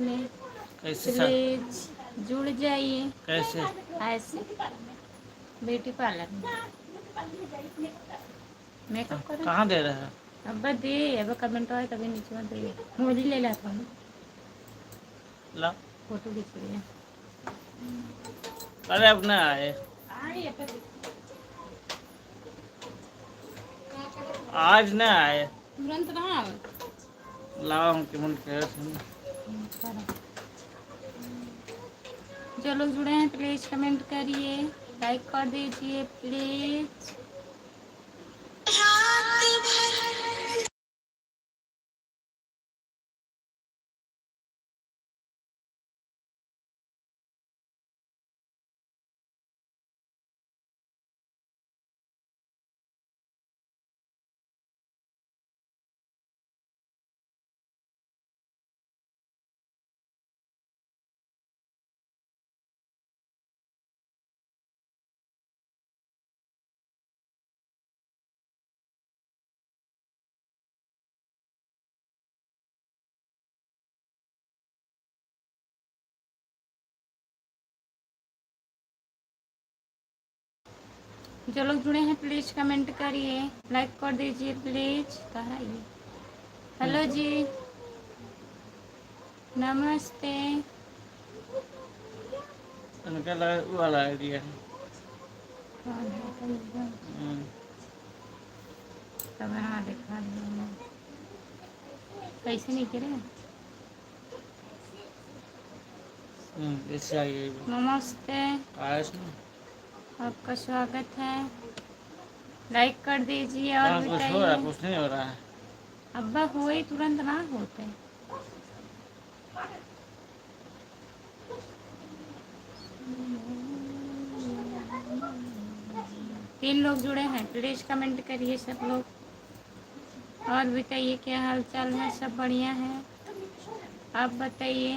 में कैसे प्लीज जुड़ जाइए। कैसे? ऐसे ब्यूटी पार्लर में मेकअप करो। कहाँ दे रहे हैं? अब दे अब कमेंट आए तभी नीचे में दे मोबाइल ले ला था ला फोटो खींच रही है। अरे अब ना आए, आज ना आए। तुरंत ना लाओ हम केमन कह जो लोग जुड़े हैं प्लीज कमेंट करिए, लाइक कर दीजिए प्लीज। जो लोग जुड़े हैं प्लीज कमेंट करिए, लाइक कर दीजिए प्लीज। कहाँ है ये? हेलो जी, नमस्ते। इनका वो वाला आइडिया है। कैमरा दिखा दो कैसे नहीं करे। इससे आइए नमस्ते, आयुष ना आपका स्वागत है। लाइक कर दीजिए और कुछ हो रहा है, बताइए। कुछ नहीं हो रहा है। अब्बा हुए तुरंत ना होते। तीन लोग जुड़े हैं प्लीज कमेंट करिए सब लोग और बताइए क्या हाल चाल है। सब बढ़िया है, आप बताइए।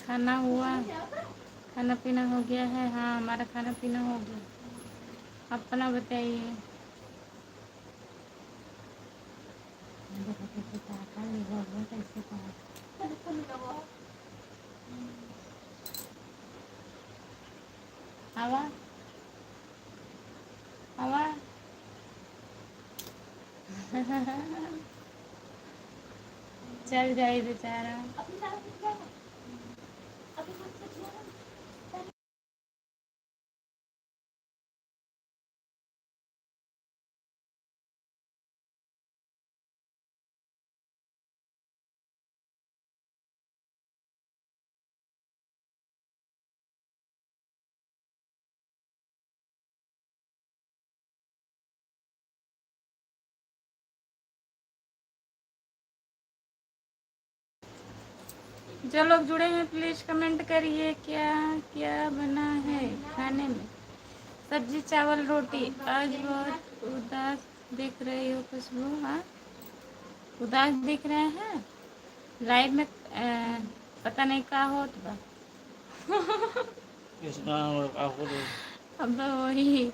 खाना हुआ, खाना पीना हो गया है? हाँ हमारा खाना पीना हो गया। अपना बताइए। हवा हवा चल जाए बेचारा। जो लोग जुड़े हैं प्लीज कमेंट करिए क्या क्या बना है खाने में। सब्जी चावल रोटी। आज बहुत उदास दिख रही हो खुशबू। हाँ उदास दिख रहे हैं लाइव में। पता नहीं क्या हो तो बा। अब वही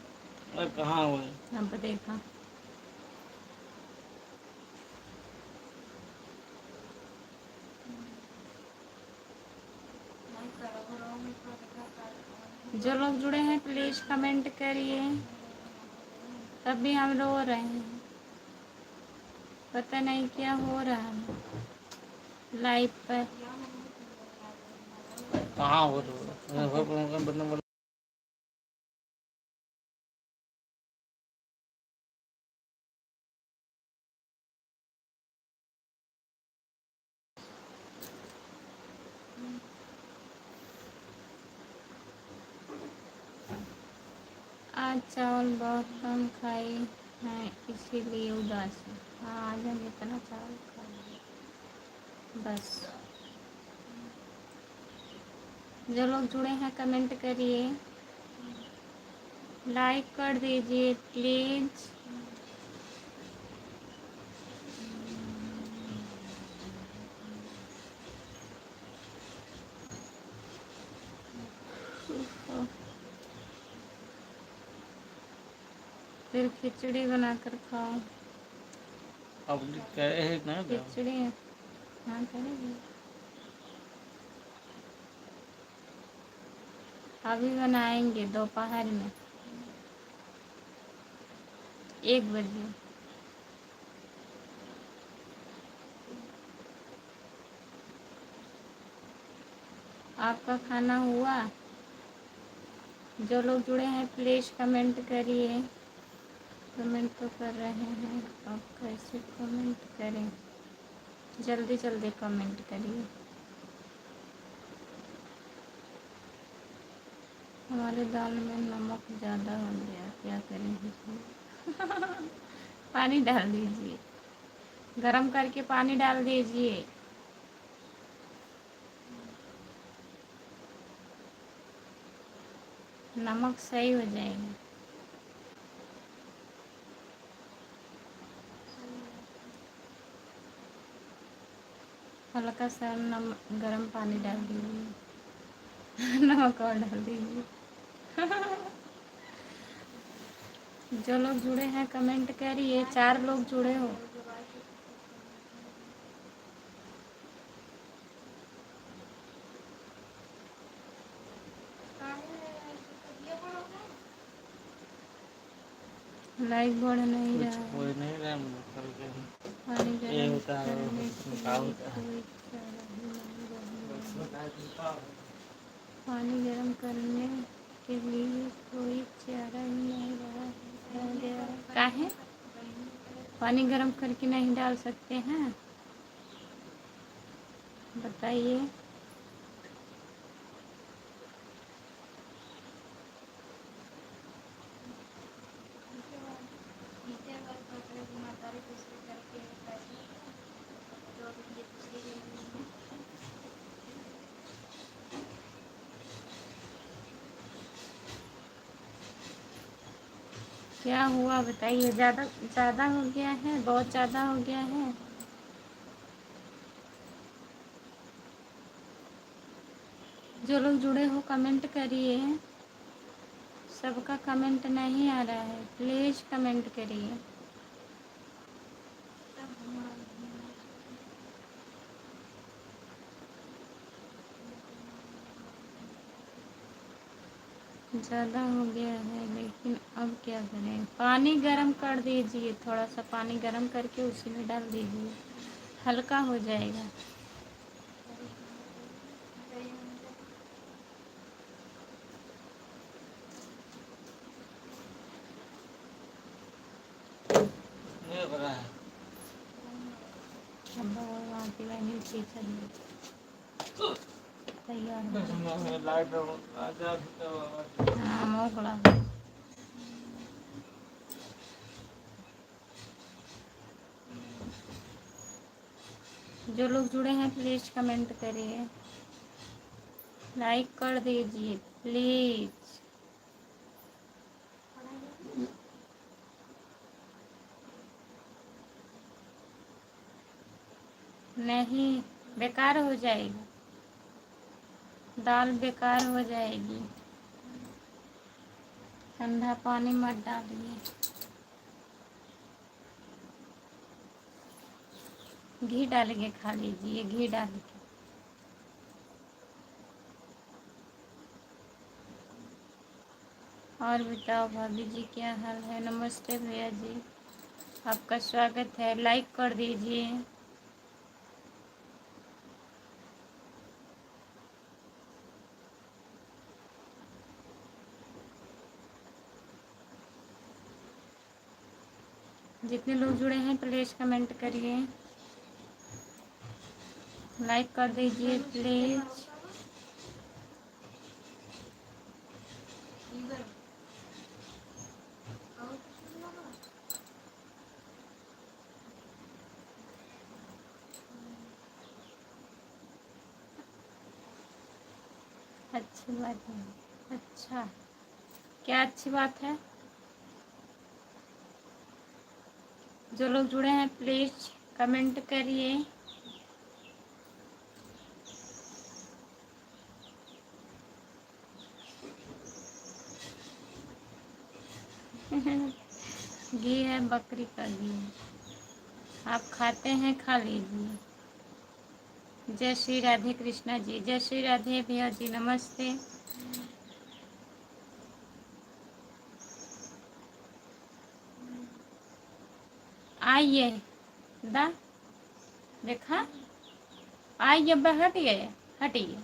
कहाँ हुए? अब देखा। जो लोग जुड़े हैं प्लीज कमेंट करिए। तभी हम रो रहे हैं, पता नहीं क्या हो रहा है लाइव पर। कहाँ हो तो आज चावल बहुत कम खाई हैं इसीलिए उदास है। हाँ आज हम इतना चावल खाए बस। जो लोग जुड़े हैं कमेंट करिए, लाइक कर दीजिए प्लीज। फिर खिचड़ी बनाकर खाओ। अब कह रहे हैं ना खिचड़ी हाँ करेंगे। अभी बनाएंगे दोपहर में 1 बजे। आपका खाना हुआ? जो लोग जुड़े हैं प्लीज़ कमेंट करिए। कमेंट तो कर रहे हैं, अब कैसे कमेंट करें? जल्दी जल्दी कमेंट करिए। हमारे दाल में नमक ज़्यादा हो गया, क्या करें इसमें? पानी डाल दीजिए, गरम करके पानी डाल दीजिए। नमक सही हो जाएगा। हल्का सा गरम पानी डाल दीजिए। नमक और डाल दीजिए। जो लोग जुड़े हैं कमेंट करिए। 4 लोग जुड़े हो। लाइक बढ़ नहीं कुछ रहा है। कोई नहीं रहा करके पानी ये गर्म होता है करने के क्या लिए होता है। कोई चारा ही नहीं रहा। पानी गर्म करने के लिए कोई चारा ही नहीं रहा गया। काहे? पानी गर्म करके नहीं डाल सकते हैं? बताइए। क्या हुआ बताइए? ज़्यादा ज़्यादा हो गया है? बहुत ज़्यादा हो गया है? जो लोग जुड़े हो कमेंट करिए। सबका कमेंट नहीं आ रहा है, प्लीज़ कमेंट करिए। ज़्यादा हो गया है लेकिन अब क्या करें? पानी गर्म कर दीजिए, थोड़ा सा पानी गर्म करके उसी में डाल दीजिए, हल्का हो जाएगा। ये हो रहा है। अब वहाँ की लाइन चलिए तैयार हो। लाइट आजा तो हाँ मोकला। जो लोग जुड़े हैं प्लीज़ कमेंट करिए, लाइक कर दीजिए प्लीज़। नहीं, बेकार हो जाएगा, दाल बेकार हो जाएगी। ठंडा पानी मत डालिए। घी डाल के खा लीजिए, घी डाल के। और बताओ भाभी जी क्या हाल है? नमस्ते भैया जी, आपका स्वागत है। लाइक कर दीजिए। जितने लोग जुड़े हैं प्लीज़ कमेंट करिए, लाइक कर दीजिए प्लीज़। अच्छी बात है। अच्छा, क्या अच्छी बात है? जो लोग जुड़े हैं प्लीज़ कमेंट करिए। घी है, बकरी का घी। आप खाते हैं, खा लीजिए। जय श्री राधे कृष्णा जी, जय श्री राधे भैया जी, नमस्ते। आइए दा देखा, आइए हटिए, हटिए।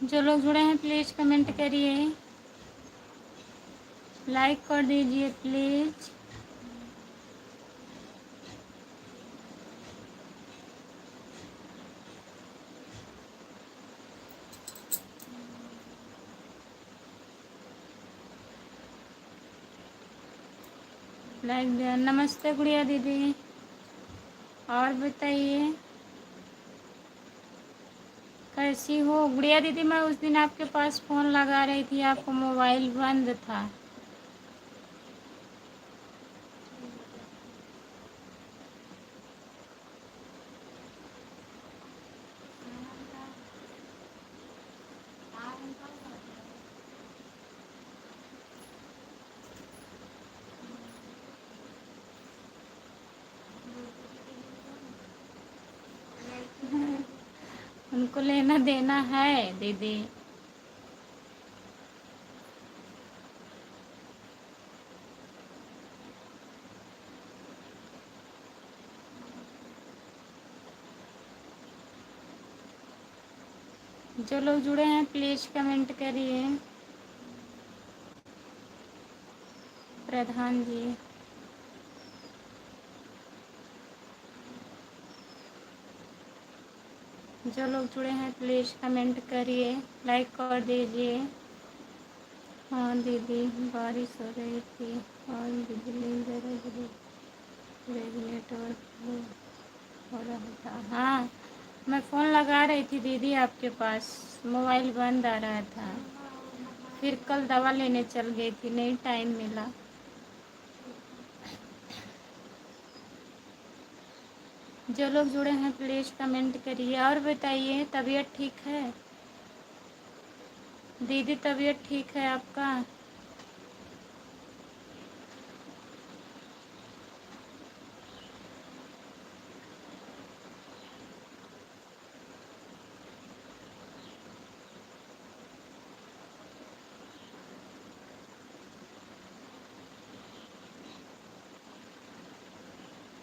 जो लोग जुड़े हैं प्लीज़ कमेंट करिए, लाइक कर दीजिए प्लीज़। लाइक दिया। नमस्ते गुड़िया दीदी, और बताइए कैसी हो गुड़िया दीदी? मैं उस दिन आपके पास फ़ोन लगा रही थी, आपका मोबाइल बंद था। उनको लेना देना है दीदी। जो लोग जुड़े हैं प्लीज़ कमेंट करिए। प्रधान जी, जो लोग जुड़े हैं प्लीज़ कमेंट करिए, लाइक कर दीजिए। हाँ दीदी, बारिश हो रही थी और बिजली ज़रा नेटवर्क हो रहा था। हाँ, मैं फ़ोन लगा रही थी दीदी आपके पास, मोबाइल बंद आ रहा था। फिर कल दवा लेने चल गई थी, नहीं टाइम मिला। जो लोग जुड़े हैं प्लीज़ कमेंट करिए और बताइए तबीयत ठीक है दीदी? तबीयत ठीक है आपका?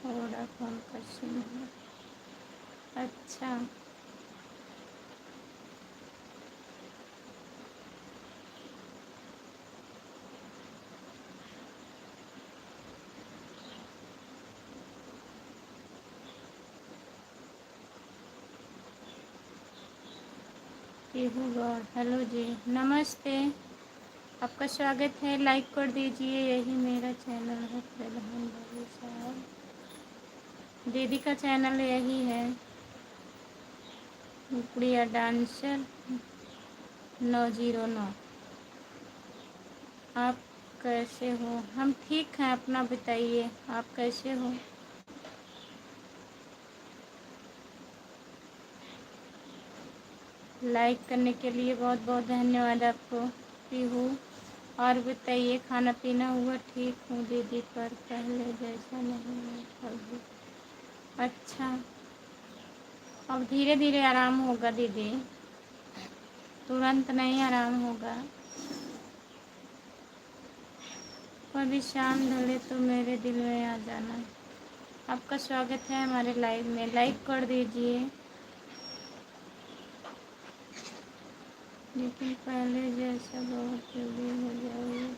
वोडाफोन का सिम है, अच्छा। पीहू गौड़, हेलो जी, नमस्ते, आपका स्वागत है। लाइक कर दीजिए, यही मेरा चैनल है प्रधान भाई साहब, दीदी का चैनल यही है, गुड़िया डांसर 909। आप कैसे हो? हम ठीक हैं, अपना बताइए, आप कैसे हो? लाइक करने के लिए बहुत बहुत धन्यवाद आपको पीहू। और बताइए खाना पीना हुआ? ठीक हूँ दीदी, पर पहले जैसा नहीं है अभी। अच्छा, अब धीरे धीरे आराम होगा दीदी, तुरंत नहीं आराम होगा। कभी शाम ढले तो मेरे दिल में आ जाना। आपका स्वागत है हमारे लाइव में, लाइक कर दीजिए। लेकिन पहले जैसा बहुत जल्दी हो जाएगी।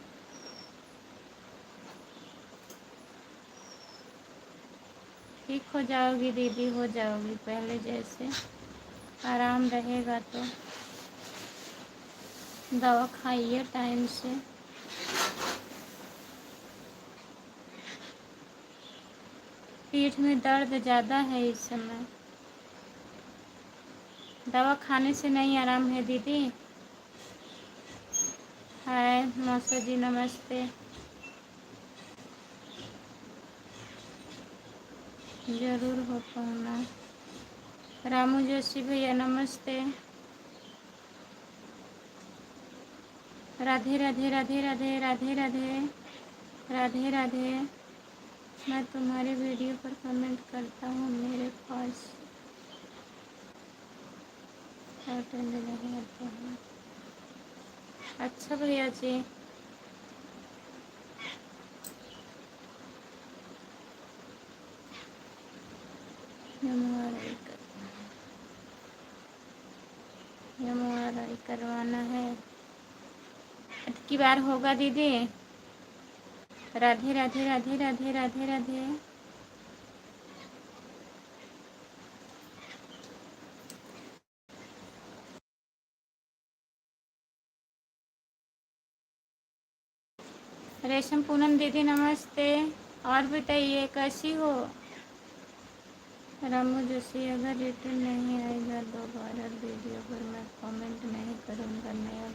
ठीक हो जाओगी दीदी, हो जाओगी पहले जैसे। आराम रहेगा तो दवा खाइए टाइम से। पीठ में दर्द ज़्यादा है इस समय, दवा खाने से नहीं आराम है दीदी। हाय मौसा जी नमस्ते। ज़रूर हो पाना। रामू जोशी भैया नमस्ते। राधे राधे राधे राधे राधे राधे राधे राधे। मैं तुम्हारे वीडियो पर कमेंट करता हूँ, मेरे पास अटेंड नहीं आता है। अच्छा भैया जी। MRI करवाना है, अब की बार होगा दीदी। राधे राधे राधे राधे राधे राधे। रेशम पूनम दीदी नमस्ते। और बताइए कैसी हो। रामू जोशी अगर रिटर्न नहीं आएगा दोबारा वीडियो पर मैं कमेंट नहीं करूँगा। नया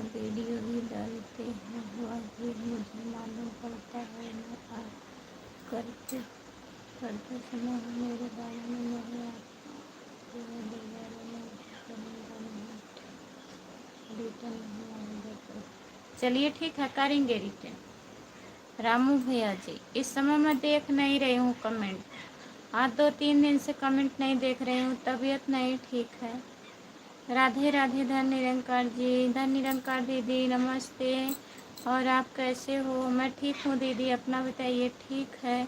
वीडियो भी डालते हैं, वह भी मुझे मालूम पड़ता है। मैं करते करते समय मेरे बारे में नहीं आता है, दोबारा मैं करूँगा नहीं, रिटर्न नहीं आएगा तो चलिए ठीक है करेंगे रिटर्न। रामू भैया जी इस समय मैं देख नहीं रही हूँ कमेंट, आज 2-3 दिन से कमेंट नहीं देख रही हूँ, तबीयत नहीं ठीक है। राधे राधे धन निरंकार जी, धन निरंकार दीदी नमस्ते। और आप कैसे हो। मैं ठीक हूँ दीदी, अपना बताइए। ठीक है।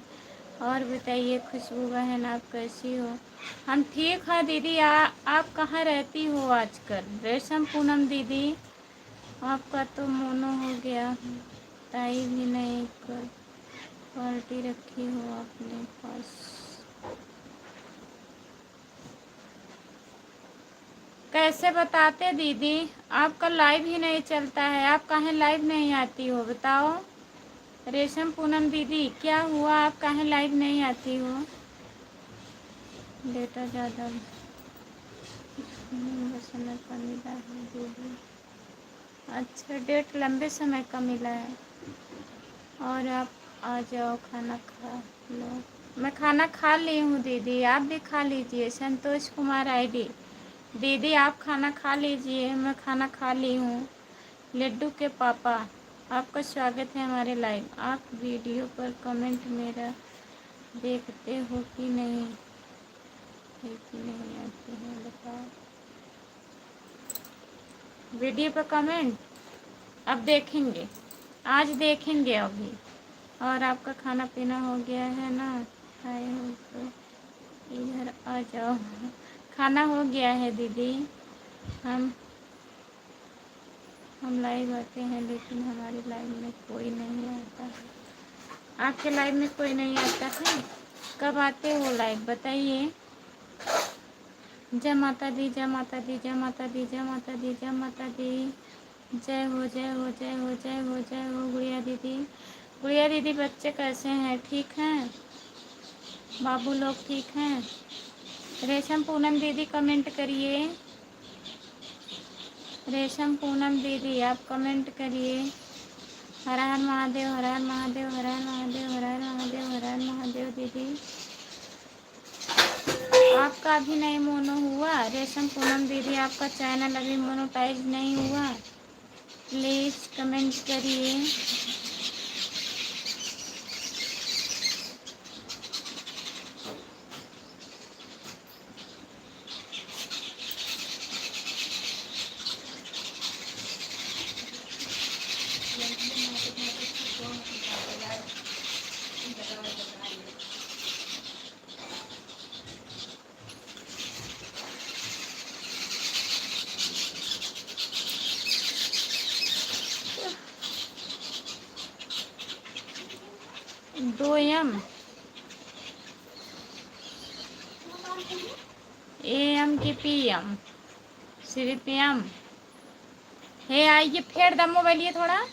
और बताइए खुशबू बहन आप कैसी हो। हम ठीक है दीदी। आप कहाँ रहती हो आजकल। रेशम पूनम दीदी आपका तो मोनो हो गया, ताई भी नहीं कर पार्टी रखी हो अपने पास। कैसे बताते दीदी, आपका लाइव ही नहीं चलता है, आप काहे लाइव नहीं आती हो बताओ। रेशम पूनम दीदी क्या हुआ, आप काहे लाइव नहीं आती हो। डेटा ज़्यादा लंबे समय का मिला है दीदी। अच्छा डेट लंबे समय का मिला है। और आप आ जाओ खाना खा लो। मैं खाना खा ली हूँ दीदी, आप भी खा लीजिए। संतोष कुमार आईडी दीदी आप खाना खा लीजिए। मैं खाना खा ली हूँ। लड्डू के पापा आपका स्वागत है हमारे लाइव। आप वीडियो पर कमेंट मेरा देखते हो कि नहीं, कि नहीं आते हैं बताओ। वीडियो पर कमेंट अब देखेंगे, आज देखेंगे अभी। और आपका खाना पीना हो गया है ना, आए हो तो इधर आ जाओ। खाना हो गया है दीदी। हम लाइव आते हैं लेकिन हमारी लाइव में कोई नहीं आता है। आपके लाइव में कोई नहीं आता है, कब आते हो लाइव बताइए। जय माता दी जय माता दी जय माता दी जय माता दी जय माता दी। जय हो जय हो जय हो जय हो जय हो। गुड़िया दीदी, गुड़िया दीदी बच्चे कैसे हैं, ठीक हैं। बाबू लोग ठीक हैं। रेशम पूनम दीदी कमेंट करिए। रेशम पूनम दीदी आप कमेंट करिए। हर हर महादेव हर हर महादेव हर हर महादेव हर हर महादेव हर हर महादेव। दीदी आपका अभी नहीं मोनो हुआ। रेशम पूनम दीदी आपका चैनल अभी मोनोटाइज नहीं हुआ, प्लीज़ कमेंट करिए। AM की PM श्री PM हे आइए फेर द मोबाइल ये थोड़ा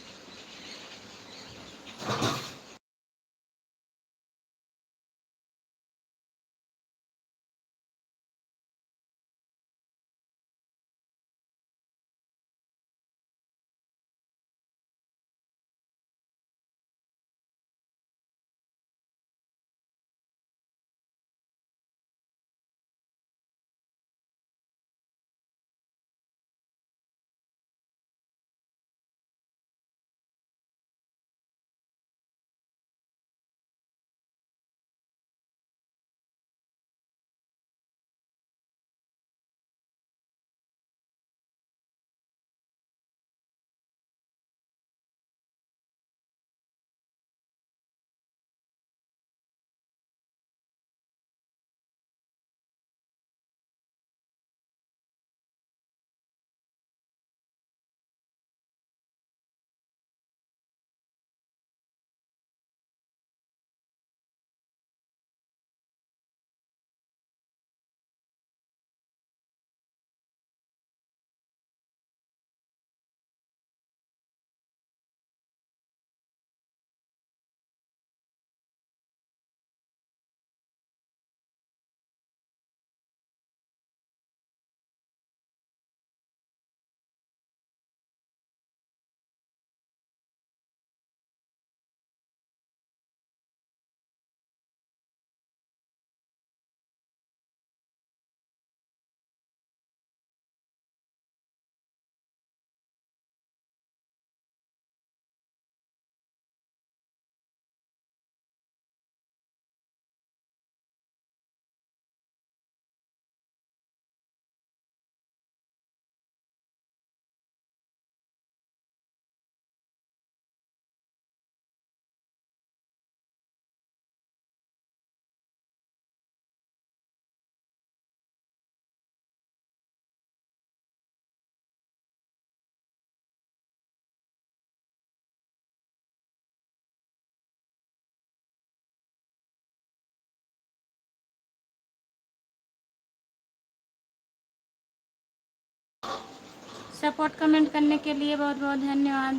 सपोर्ट कमेंट करने के लिए बहुत बहुत धन्यवाद।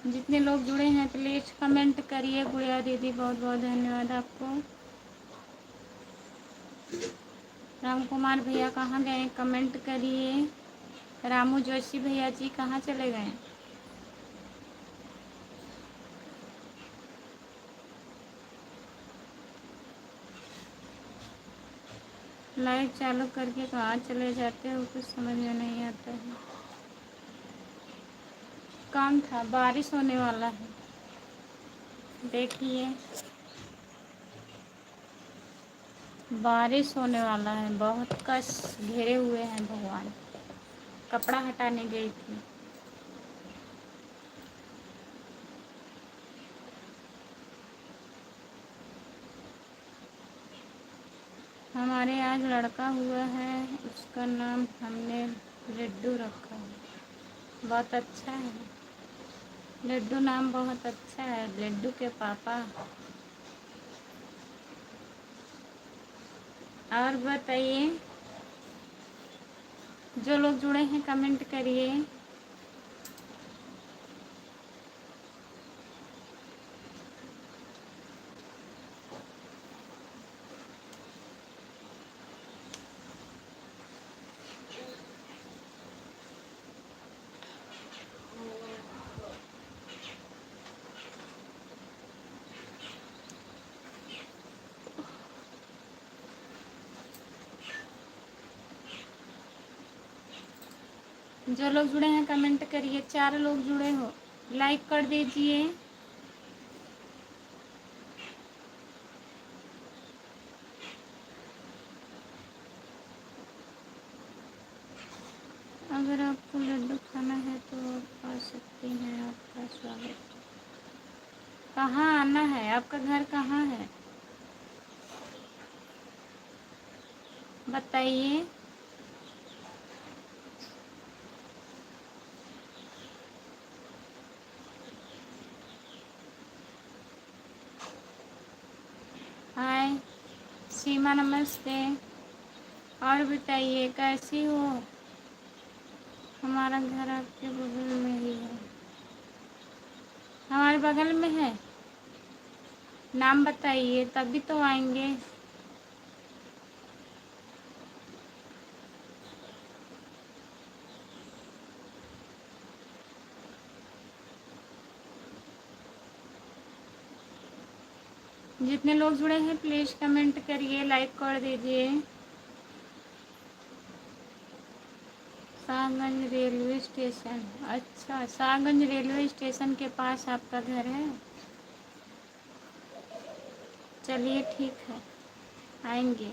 जितने लोग जुड़े हैं प्लीज़ कमेंट करिए। गुड़िया दीदी बहुत बहुत धन्यवाद आपको। राम कुमार भैया कहाँ गए कमेंट करिए। रामू जोशी भैया जी कहाँ चले गए। लाइव चालू करके कहाँ चले जाते हो कुछ समझ में नहीं आता है। काम था बारिश होने वाला है देखिए बारिश होने वाला है। बहुत कस घेरे हुए हैं भगवान। कपड़ा हटाने गई थी। हमारे आज लड़का हुआ है उसका नाम हमने लड्डू रखा है। बहुत अच्छा है लड्डू नाम बहुत अच्छा है लड्डू के पापा। और बताइए जो लोग जुड़े हैं कमेंट करिए। जो लोग जुड़े हैं कमेंट करिए। 4 लोग जुड़े हो लाइक कर दीजिए। अगर आपको लड्डू खाना है तो आप आ सकती हैं। आपका स्वागत। कहाँ आना है आपका घर कहाँ है बताइए। हाय सीमा नमस्ते। और बताइए कैसी हो? हमारा घर आपके बगल में ही है। हमारे बगल में है। नाम बताइए तभी तो आएंगे। जितने लोग जुड़े हैं प्लीज़ कमेंट करिए, लाइक कर दीजिए। Shahganj railway station. अच्छा, शाहगंज रेलवे स्टेशन के पास आपका घर है। चलिए ठीक है, आएंगे।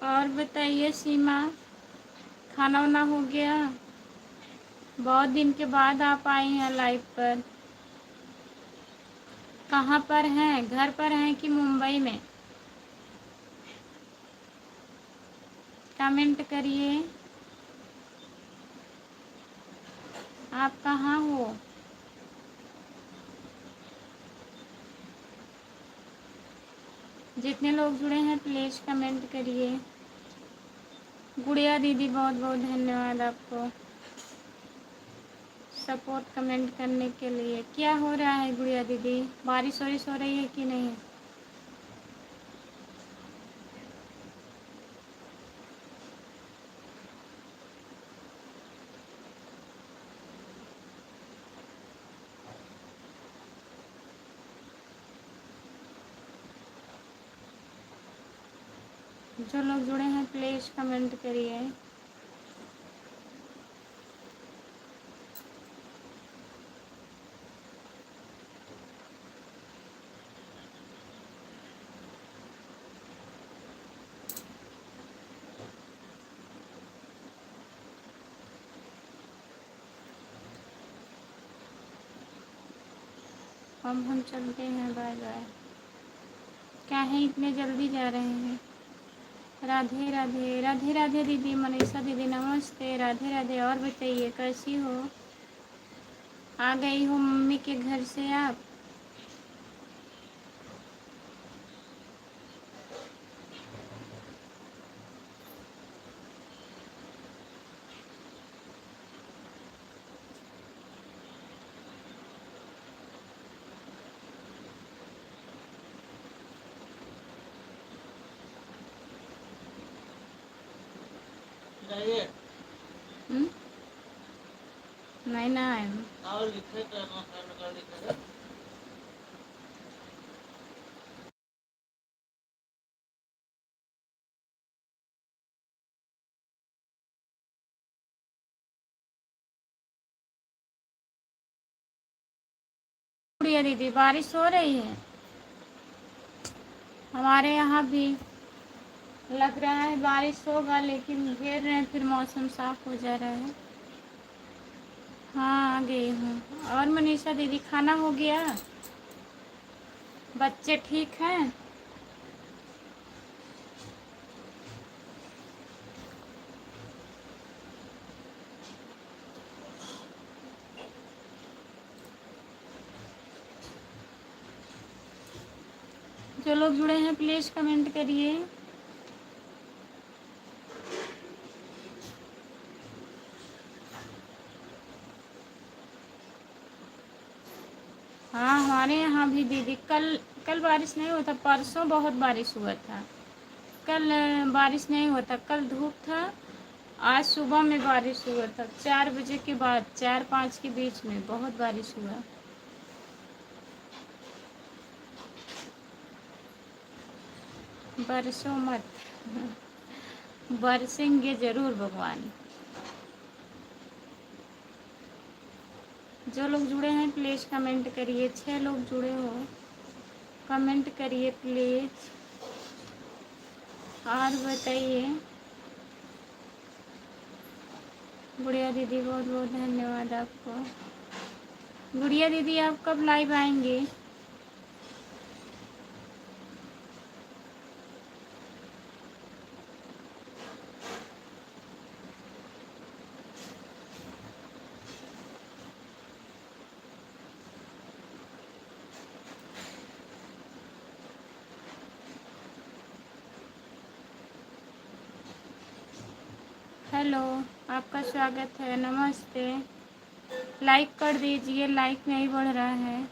और बताइए सीमा, खाना वाना हो गया? बहुत दिन के बाद आप आई हैं लाइव पर। कहाँ पर हैं, घर पर हैं कि मुंबई में? कमेंट करिए, आप कहाँ हो? जितने लोग जुड़े हैं प्लीज़ कमेंट करिए। गुड़िया दीदी बहुत बहुत धन्यवाद आपको सपोर्ट कमेंट करने के लिए। क्या हो रहा है गुड़िया दीदी, बारिश वारिश हो रही है कि नहीं? जो लोग जुड़े हैं प्लीज़ कमेंट करिए। अब हम चलते हैं, बाय बाय। क्या है इतने जल्दी जा रहे हैं? राधे राधे, राधे राधे दीदी, मनीषा दीदी नमस्ते, राधे राधे। और बताइए कैसी हो? आ गई हो मम्मी के घर से आप? जाइए हम्म? नहीं ना आए। और लिखे तो मकान का लिखे। गुड़िया दीदी बारिश हो रही है हमारे यहाँ भी। लग रहा है बारिश होगा, लेकिन घेर रहे हैं, फिर मौसम साफ हो जा रहा है। हाँ आ गई हूँ। और मनीषा दीदी खाना हो गया? बच्चे ठीक हैं? जो लोग जुड़े हैं प्लीज़ कमेंट करिए। हाँ हमारे यहाँ भी दीदी, कल कल बारिश नहीं हुआ था, परसों बहुत बारिश हुआ था। कल बारिश नहीं हुआ था, कल धूप था। आज सुबह में बारिश हुआ था, 4 बजे के बाद, 4-5 के बीच में बहुत बारिश हुआ। बरसो मत, बरसेंगे ज़रूर भगवान। जो लोग जुड़े हैं प्लीज़ कमेंट करिए। 6 लोग जुड़े हो, कमेंट करिए प्लीज़। और बताइए। गुड़िया दीदी बहुत बहुत धन्यवाद आपको। गुड़िया दीदी आप कब लाइव आएंगे? हेलो, आपका स्वागत है। नमस्ते। लाइक कर दीजिए, लाइक नहीं बढ़ रहा है।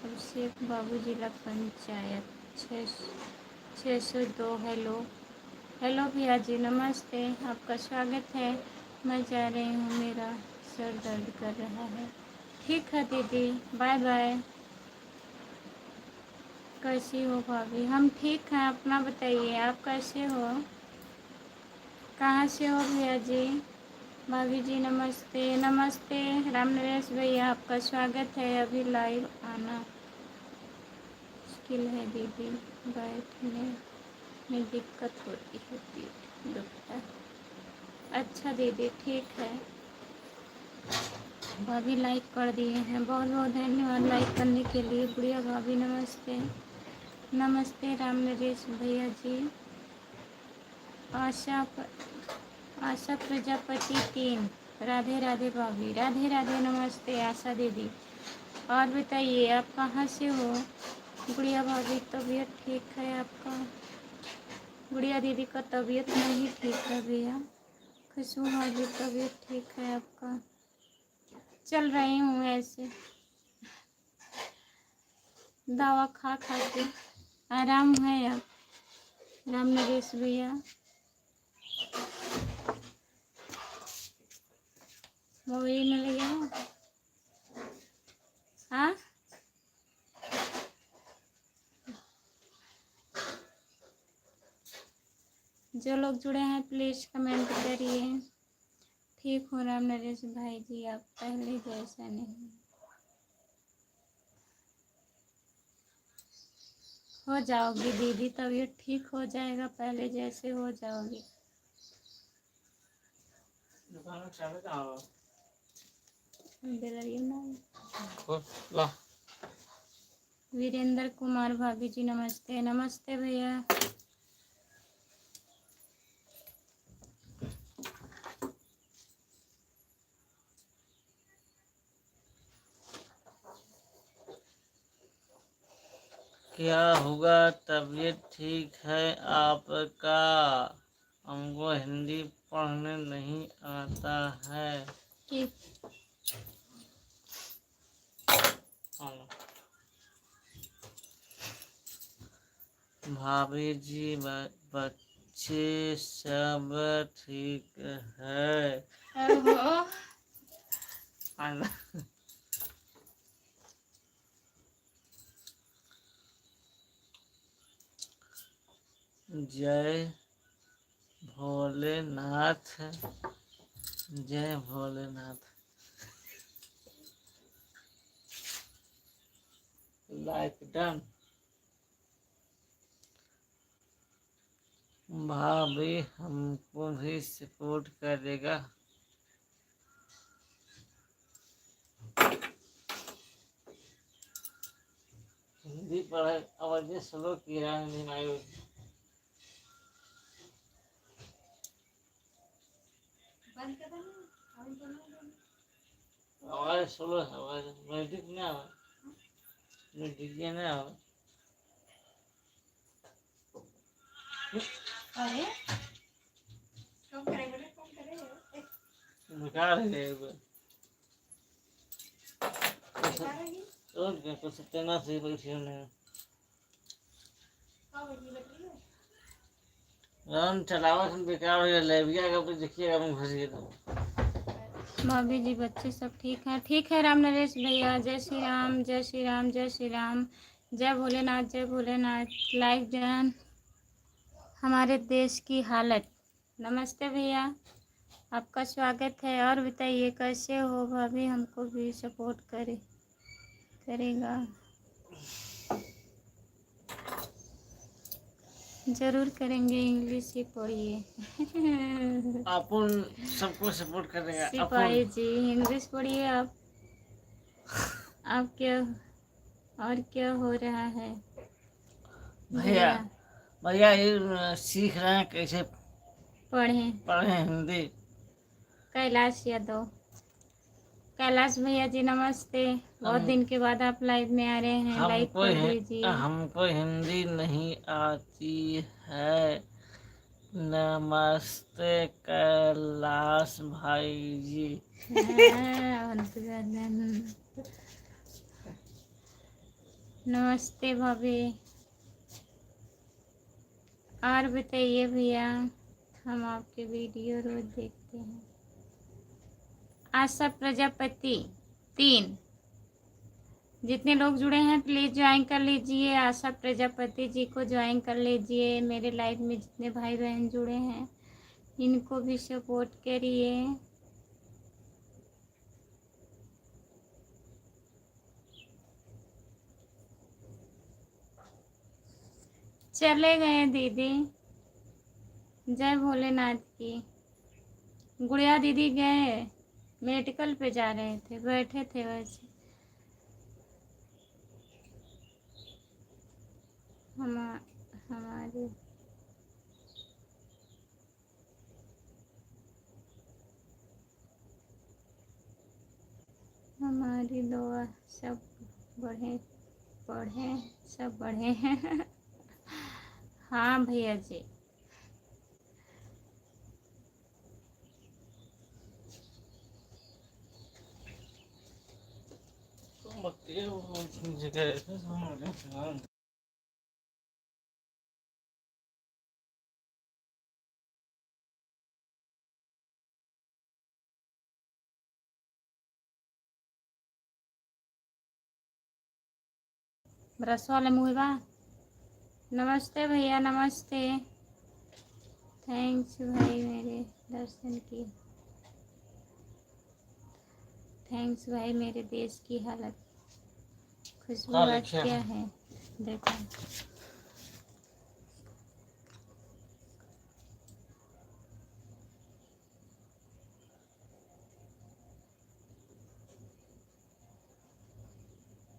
अभिषेक बाबू, जिला पंचायत 602। हेलो हेलो भैया जी, नमस्ते। आपका स्वागत है। मैं जा रही हूँ, मेरा सर दर्द कर रहा है। ठीक है दीदी, बाय बाय। कैसी हो भाभी? हम ठीक हैं, अपना बताइए, आप कैसे हो? कहाँ से हो भैया जी? भाभी जी नमस्ते। नमस्ते राम नरेश भैया, आपका स्वागत है। अभी लाइव आना मुश्किल है दीदी, बैठने में दिक्कत होती है, पीठ दुखता है। अच्छा दीदी, ठीक है। भाभी लाइक कर दिए हैं, बहुत बहुत धन्यवाद लाइक करने के लिए। गुड़िया भाभी नमस्ते। नमस्ते राम नरेश भैया जी। आशा प्रजापति 3। राधे राधे भाभी, राधे राधे। नमस्ते आशा दीदी। और बताइए, आप कहाँ से हो? गुड़िया भाभी, तबीयत ठीक है आपका? गुड़िया दीदी का तबीयत नहीं ठीक है भैया। खुशबू भाभी, तबीयत ठीक है आपका? चल रही हूँ ऐसे, दवा खा खा के आराम है अब। राम नरेश भैया, मोबाइल में ले जाओ। हाँ, जो लोग जुड़े हैं प्लीज़ कमेंट करिए। ठीक हो राम नरेश भाई जी, आप पहले जैसा नहीं। हो जाओगी दीदी, तबीयत ठीक हो जाएगा, पहले जैसे हो जाओगी। दुकान में चाबी कहाँ हो? दिलाइए ना। खोल ला। वीरेंद्र कुमार भाभी जी नमस्ते। नमस्ते भैया। क्या हुआ? तबीयत ठीक है आपका? हमको हिंदी पढ़ने नहीं आता है। ठीक। भाभी जी, बच्चे सब ठीक है? ओहो, जय भोलेनाथ, जय भोलेनाथ। Like done. भाभी हमको भी सपोर्ट करेगा? हिंदी पढ़ाई आवाज़ें स्लो की है, हिंदी में आई हुई। आवाज़ स्लो है, आवाज़ म्यूजिक नहीं आवा, म्यूजिक ये नहीं आवा। अरे बेकार है ये तो। और क्या कुछ तेना से बैठे होने राम चलावा से बेकार हो गया। लेबिया का कुछ देखिएगा, मैं फंस गया तो। भाभी जी, बच्चे सब ठीक हैं? ठीक है राम नरेश भैया। जय श्री राम, जय श्री राम, जय श्री राम। जय भोलेनाथ, जय भोलेनाथ। लाइव जान हमारे देश की हालत। नमस्ते भैया, आपका स्वागत है। और बताइए कैसे हो भाभी? हमको भी सपोर्ट करेगा ज़रूर करेंगे। इंग्लिश ही पढ़िए। अपन सबको सपोर्ट करेगा सिपाही अपन। जी, इंग्लिश पढ़िए आप। क्या और क्या हो रहा है भैया, भैया ये सीख रहे हैं कैसे पढ़ें। पढ़े हिंदी। कैलाश यादव, कैलाश भैया जी नमस्ते। बहुत दिन के बाद आप लाइव में आ रहे हैं, लाइक कर दीजिए। हमको हिंदी नहीं आती है। नमस्ते कैलाश भाई जी। नमस्ते भाभी। और बताइए भैया, हम आपके वीडियो रोज देखते हैं। आशा प्रजापति 3, जितने लोग जुड़े हैं प्लीज़ ज्वाइन कर लीजिए। आशा प्रजापति जी को ज्वाइन कर लीजिए। मेरे लाइव में जितने भाई बहन जुड़े हैं इनको भी सपोर्ट करिए। चले गए दीदी, जय भोलेनाथ की। गुड़िया दीदी गए, मेडिकल पे जा रहे थे, बैठे थे वैसे। हमारी हमारी दुआ सब बढ़े पढ़े सब बढ़े हैं। हाँ भैया जी। ब्रश वाले मुँह। नमस्ते भैया, नमस्ते। थैंक्स भाई मेरे दर्शन की। थैंक्स भाई मेरे देश की हालत। खुशबू आज क्या है देखो।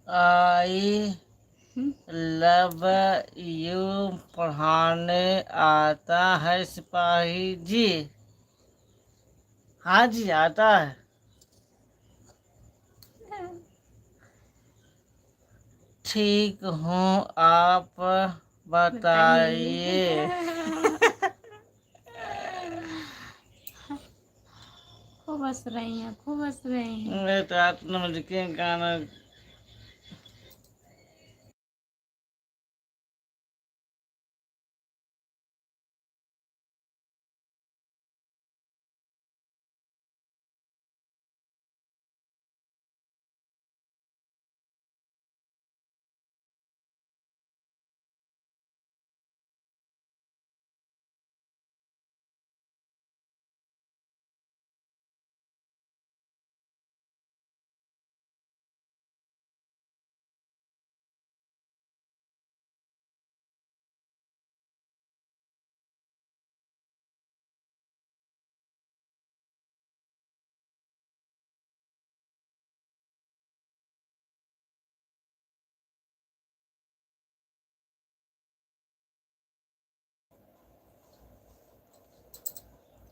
आई लव यू पढ़ाने आता है सिपाही जी। हाँ जी आता है। ठीक हूँ, आप बताइए। खूब हंस रही हैं, खूब हंस रही हैं। मैं तो आत्म के गाना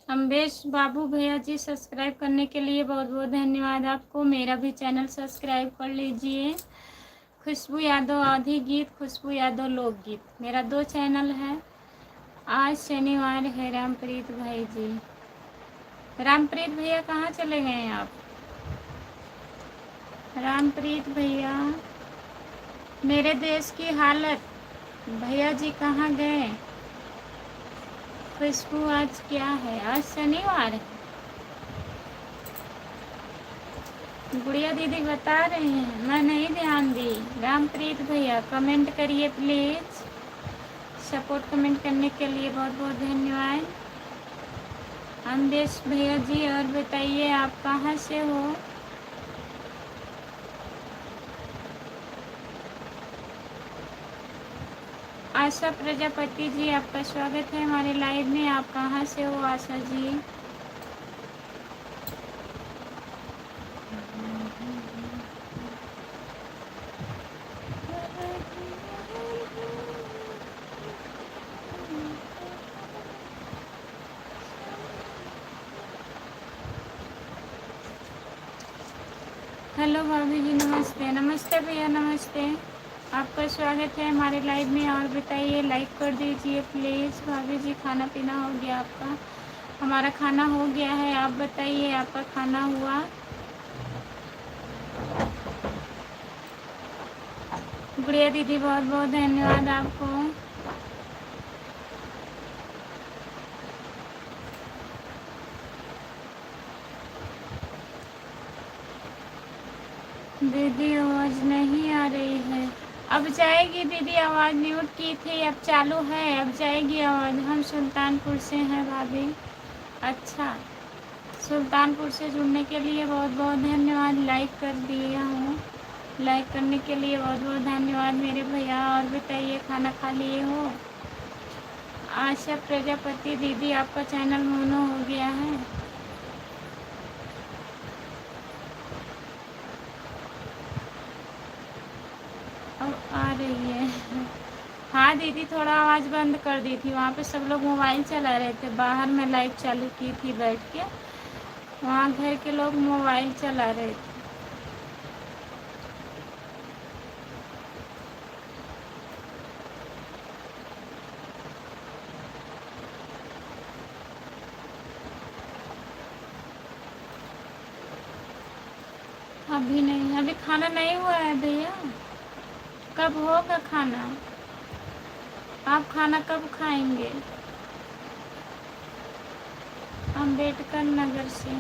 अम्बेश बाबू भैया जी, सब्सक्राइब करने के लिए बहुत बहुत धन्यवाद आपको। मेरा भी चैनल सब्सक्राइब कर लीजिए। खुशबू यादव आधी गीत, खुशबू यादव लोकगीत, मेरा 2 चैनल है। आज शनिवार है रामप्रीत भाई जी। रामप्रीत भैया कहाँ चले गए हैं आप? रामप्रीत भैया, मेरे देश की हालत, भैया जी कहाँ गए? खुशबू आज क्या है? आज शनिवार है। गुड़िया दीदी बता रहे हैं, मैं नहीं ध्यान दी। रामप्रीत भैया कमेंट करिए प्लीज़। सपोर्ट कमेंट करने के लिए बहुत बहुत धन्यवाद। अम्बेश भैया जी, और बताइए आप कहाँ से हो? आशा प्रजापति जी, आपका स्वागत है हमारे लाइव में। आप कहाँ से हो आशा जी? हेलो भाभी जी, नमस्ते। नमस्ते भैया, नमस्ते। आपका स्वागत है हमारे लाइव में। और बताइए, लाइक कर दीजिए प्लीज़। भाभी जी, खाना पीना हो गया आपका? हमारा खाना हो गया है। आप बताइए, आपका खाना हुआ? गुड़िया दीदी, बहुत बहुत धन्यवाद आपको। दीदी आवाज़ नहीं आ रही है। अब जाएगी दीदी, आवाज़ म्यूट की थी, अब चालू है, अब जाएगी आवाज़। हम सुल्तानपुर से हैं भाभी। अच्छा, सुल्तानपुर से जुड़ने के लिए बहुत बहुत धन्यवाद। लाइक कर दिया हूँ, लाइक करने के लिए बहुत बहुत धन्यवाद मेरे भैया। और बताइए, खाना खा लिए हो? आशा प्रजापति दीदी, आपका चैनल मोनो हो गया है। अब आ रही है। हाँ दीदी, थोड़ा आवाज़ बंद कर दी थी। वहाँ पे सब लोग मोबाइल चला रहे थे। बाहर मैं लाइव चालू की थी बैठ के, वहाँ घर के लोग मोबाइल चला रहे थे। अभी नहीं, अभी खाना नहीं हुआ है भैया। कब होगा खाना? आप खाना कब खाएंगे? अम्बेडकर नगर से।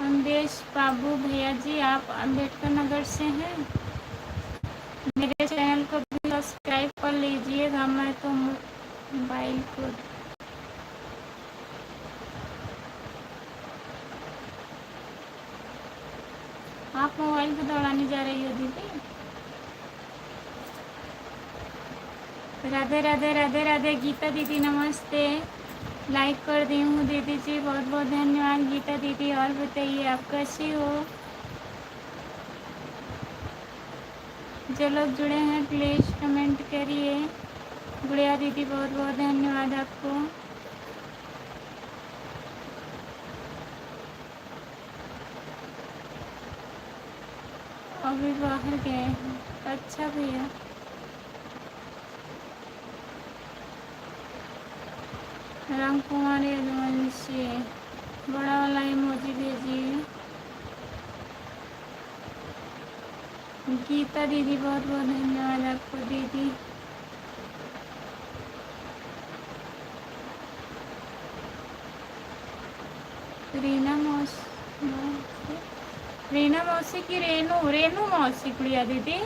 अम्बेश बाबू भैया जी, आप अम्बेडकर नगर से हैं? मेरे चैनल को भी सब्सक्राइब कर लीजिएगा। मैं तो मोबाइल को, आप मोबाइल को दौड़ाने जा रही हो दीदी? राधे राधे राधे राधे। गीता दीदी नमस्ते। लाइक कर दी हूँ दीदी जी, बहुत बहुत धन्यवाद गीता दीदी। और बताइए, आप कैसी हो? जो लोग जुड़े हैं प्लीज़ कमेंट करिए। गुड़िया दीदी, बहुत बहुत धन्यवाद आपको। अभी बाहर गए हैं। अच्छा भैया। राम कुमार यदुवंशी, बड़ा वाला इमोजी भेजिए। गीता दीदी, बहुत बहुत धन्यवाद आपको दीदी। रीना मौसी, रीना मौसी की रेनू, रेनू मौसी गुड़िया दीदी।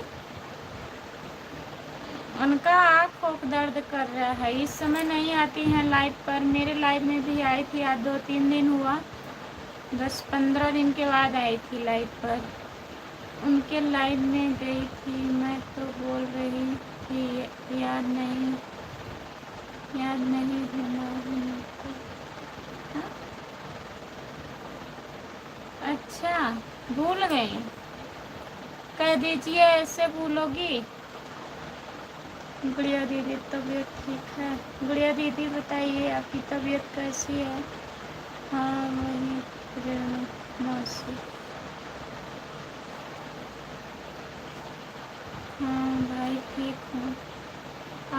उनका आँख को दर्द कर रहा है, इस समय नहीं आती हैं लाइव पर। मेरे लाइव में भी आई थी, आज 2-3 दिन हुआ, 10-15 दिन के बाद आई थी लाइव पर। उनके लाइव में गई थी मैं, तो बोल रही थी याद नहीं, याद नहीं है। हाँ? अच्छा, भूल गई? कह दीजिए, ऐसे भूलोगी? गुड़िया दीदी, तबीयत ठीक है? गुड़िया दीदी बताइए, आपकी तबीयत कैसी है? हाँ वही रेणु मौसी। हाँ भाई, ठीक हूँ।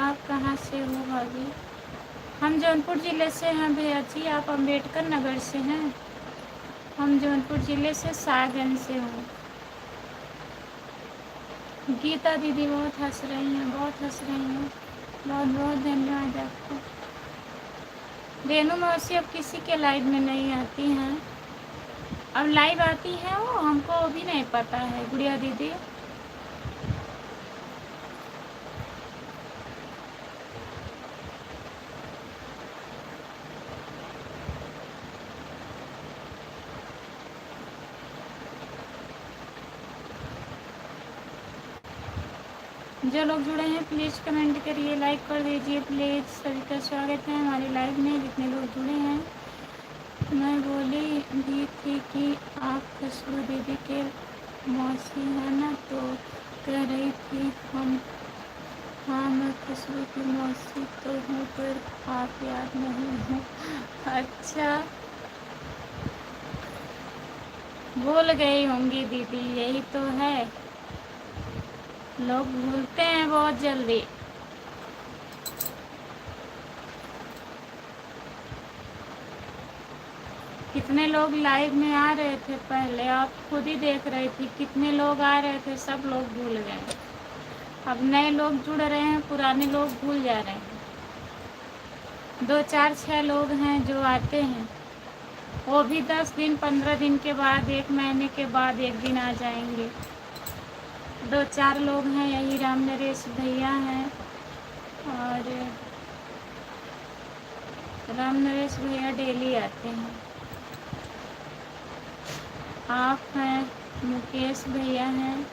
आप कहाँ से हो भाभी? हम जौनपुर ज़िले से हैं भैया जी। आप अम्बेडकर नगर से हैं? हम जौनपुर ज़िले से सागन से हूँ। गीता दीदी बहुत हंस रही हैं, बहुत हंस रही हैं। बहुत बहुत धन्यवाद आपको। रेनू मौसी अब किसी के लाइव में नहीं आती हैं। अब लाइव आती हैं वो, हमको भी नहीं पता है गुड़िया दीदी। जो लोग जुड़े हैं प्लीज़ कमेंट करिए, लाइक कर दीजिए प्लीज़। सभी का स्वागत है हमारे लाइव में, जितने लोग जुड़े हैं। मैं बोली भी थी कि आप खुशबू दीदी के मौसी है ना, तो कह रही थी हम, हाँ मैं खुशबू की मौसी तो हूँ, पर आप याद नहीं हो। अच्छा, भूल गई होंगी दीदी, यही तो है, लोग भूलते हैं बहुत जल्दी। कितने लोग लाइव में आ रहे थे पहले, आप खुद ही देख रही थी, कितने लोग आ रहे थे, सब लोग भूल गए। अब नए लोग जुड़ रहे हैं, पुराने लोग भूल जा रहे हैं। 2 4 6 लोग हैं जो आते हैं, वो भी 10 दिन 15 दिन के बाद, 1 महीने के बाद 1 दिन आ जाएंगे। 2 4 लोग हैं, यही राम नरेश भैया हैं, और राम नरेश भैया डेली आते हैं। आप हैं, मुकेश भैया हैं,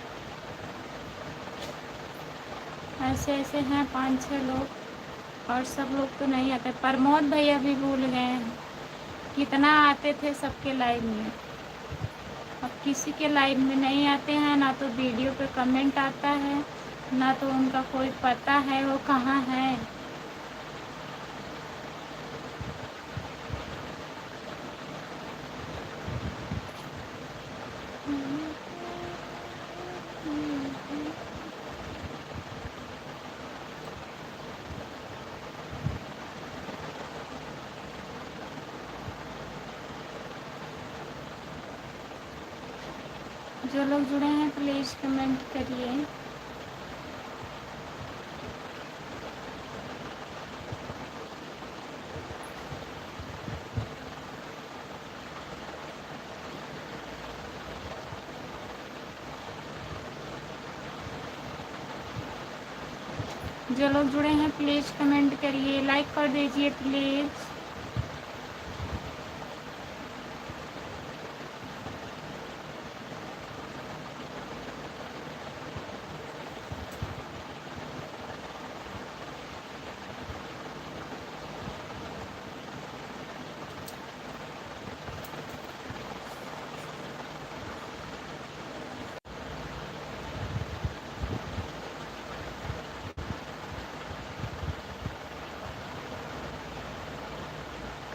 ऐसे ऐसे हैं 5 6 लोग, और सब लोग तो नहीं आते। प्रमोद भैया भी भूल गए हैं, कितना आते थे सबके लाइव में, अब किसी के लाइव में नहीं आते हैं, ना तो वीडियो पे कमेंट आता है, ना तो उनका कोई पता है वो कहाँ है। जो लोग जुड़े हैं प्लीज़ कमेंट करिए। जो लोग जुड़े हैं प्लीज़ कमेंट करिए, लाइक कर दीजिए प्लीज़।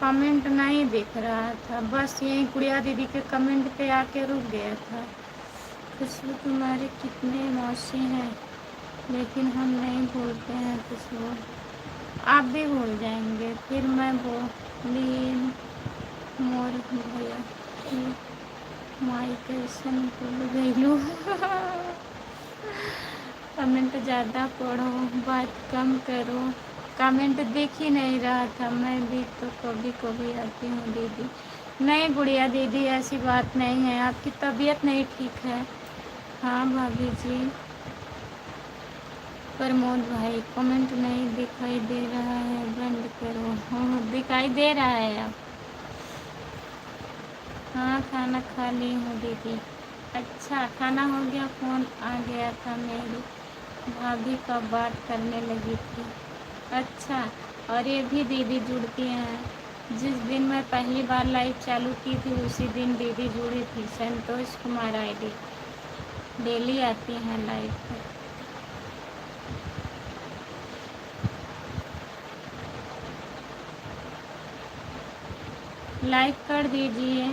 कमेंट नहीं दिख रहा था, बस यही गुड़िया दीदी के कमेंट पे आके रुक गया था। खुशबू तुम्हारे कितने मौसी हैं, लेकिन हम नहीं भूलते हैं खुशबू, आप भी भूल जाएंगे। फिर मैं बोली मोर भैया की माई कैसन भूल गईलू। कमेंट ज़्यादा पढ़ो, बात कम करो। कमेंट दिख ही नहीं रहा था, मैं भी तो कभी कभी आती हूँ दीदी। नहीं गुड़िया दीदी, ऐसी बात नहीं है, आपकी तबीयत नहीं ठीक है। हाँ भाभी जी। प्रमोद भाई कमेंट नहीं दिखाई दे रहा है, बंद करो। हाँ दिखाई दे रहा है अब। हाँ खाना खा ली हूँ दीदी। अच्छा खाना हो गया, फ़ोन आ गया था, मेरी भाभी का बात करने लगी थी। अच्छा, और ये भी दीदी जुड़ती हैं। जिस दिन मैं पहली बार लाइव चालू की थी उसी दिन दीदी जुड़ी थी, संतोष कुमार आईडी, डेली आती हैं लाइव पर। लाइक कर दीजिए,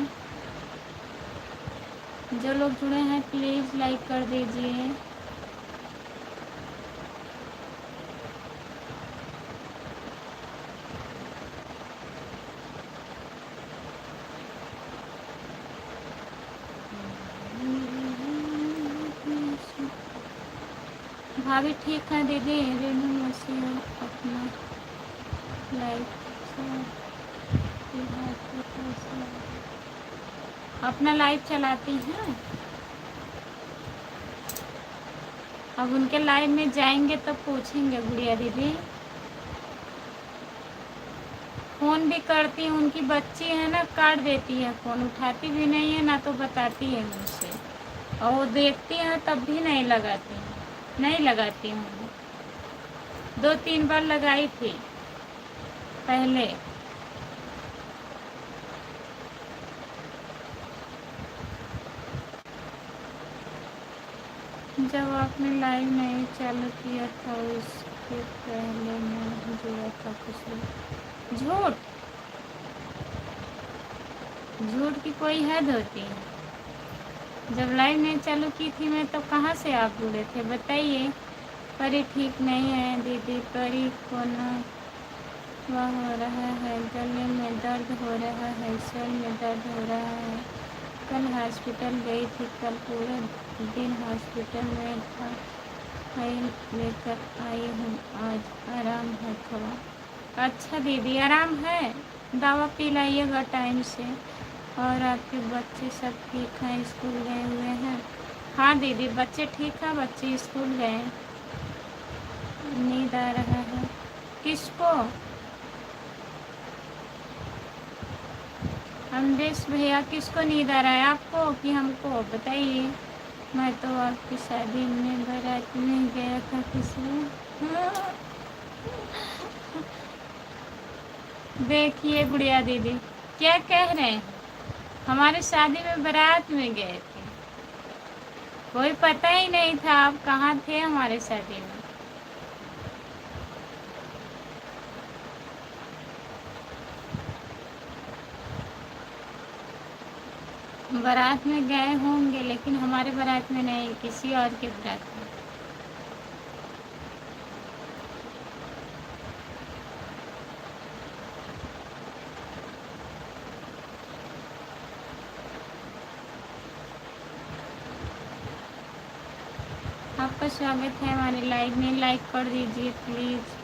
जो लोग जुड़े हैं प्लीज़ लाइक कर दीजिए। भाभी ठीक है दीदी, रेनू मसीह अपना लाइव अपना लाइव चलाती हैं। अब उनके लाइव में जाएंगे तो पूछेंगे गुड़िया दीदी। फ़ोन भी करती हूँ, उनकी बच्ची है ना, काट देती है फ़ोन, उठाती भी नहीं है, ना तो बताती है मुझसे, और वो देखती हैं तब भी नहीं लगाती हैं, नहीं लगाती हूँ। 2 3 बार लगाई थी पहले। जब आपने लाइव नहीं चालू किया था उसके पहले मैं जुड़ा था कुछ। झूठ, झूठ की कोई हद होती है। जब लाइव नहीं चालू की थी मैं तो कहाँ से आप जुड़े थे बताइए। परी ठीक नहीं है दीदी, परी को ना वह हो रहा है, गले में दर्द हो रहा है, सर में दर्द हो रहा है। कल हॉस्पिटल गई थी, कल पूरा दिन हॉस्पिटल में था, फाइल लेकर आई हूँ, आज आराम है थोड़ा। अच्छा दीदी आराम है, दवा पिलाइएगा टाइम से। और आपके बच्चे सब ठीक हैं, स्कूल गए हुए हैं? हाँ दीदी बच्चे ठीक हैं, बच्चे स्कूल गए। नींद आ रहा है किसको? अमरीश भैया किसको नींद आ रहा है, आपको कि हमको बताइए। मैं तो आपकी शादी में बारात में गया था किसी। देखिए गुड़िया दीदी क्या कह रहे हैं, हमारे शादी में बारात में गए थे, कोई पता ही नहीं था आप कहाँ थे हमारे शादी में। बारात में गए होंगे लेकिन हमारे बारात में नहीं, किसी और के बारात में। आपका स्वागत है हमारे लाइव में, लाइक कर दीजिए प्लीज़।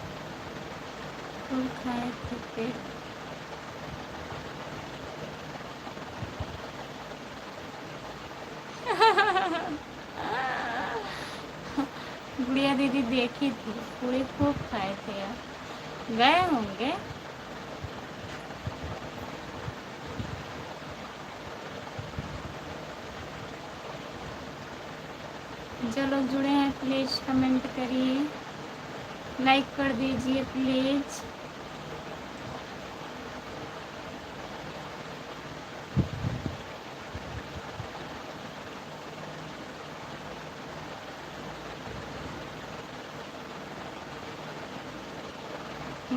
खूब खाए थे पेट। गुड़िया दीदी देखी थी, पूरी खूब खाए थे यार, गए होंगे। जो लोग जुड़े हैं प्लीज़ कमेंट करिए, लाइक कर दीजिए प्लीज़।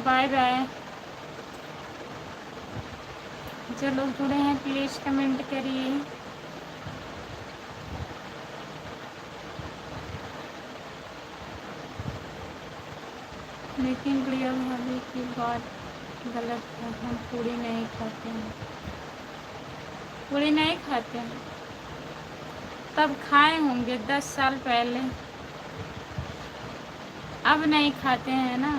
Bye bye. जो लोग जुड़े हैं प्लीज़ कमेंट करिए। लेकिन गुड़िया भाभी की बात गलत है, हम पूरी नहीं खाते हैं। पूरी नहीं खाते हैं तब खाए होंगे 10 साल पहले, अब नहीं खाते हैं ना।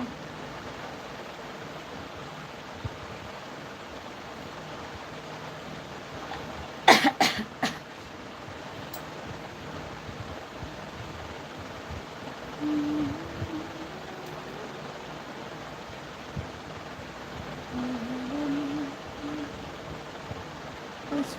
उस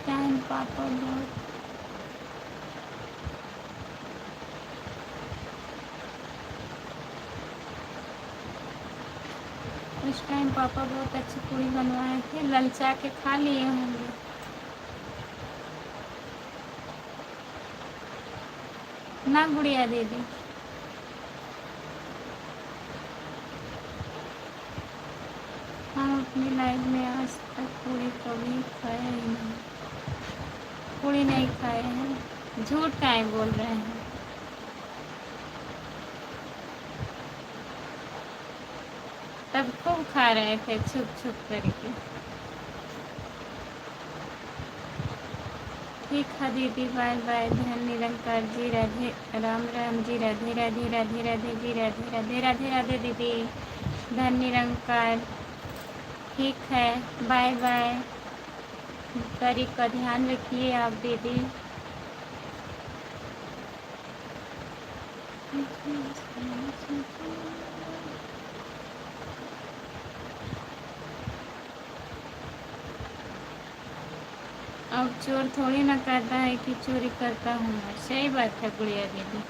टाइम पापा बहुत अच्छी पूरी बनवाए थे, ललचा के खा लिए होंगे। ना गुड़िया दीदी हम अपनी लाइफ में आज तक पूरी कभी खाए ही नहीं, पूरी नहीं खाए हैं। झूठ काहे बोल रहे हैं। तब खूब खा रहे थे छुप छुप करके। ठीक है दीदी बाय बाय। धन निरंकार जी, राधे राम राम जी, राधे राधे राधे राधे जी, राधे राधे राधे राधे दीदी। धन निरंकार ठीक है, बाय बाय। परी का ध्यान रखिए आप दीदी। अब चोर थोड़ी ना कहता है कि चोरी करता हूँ मैं, सही बात है गुड़िया दीदी।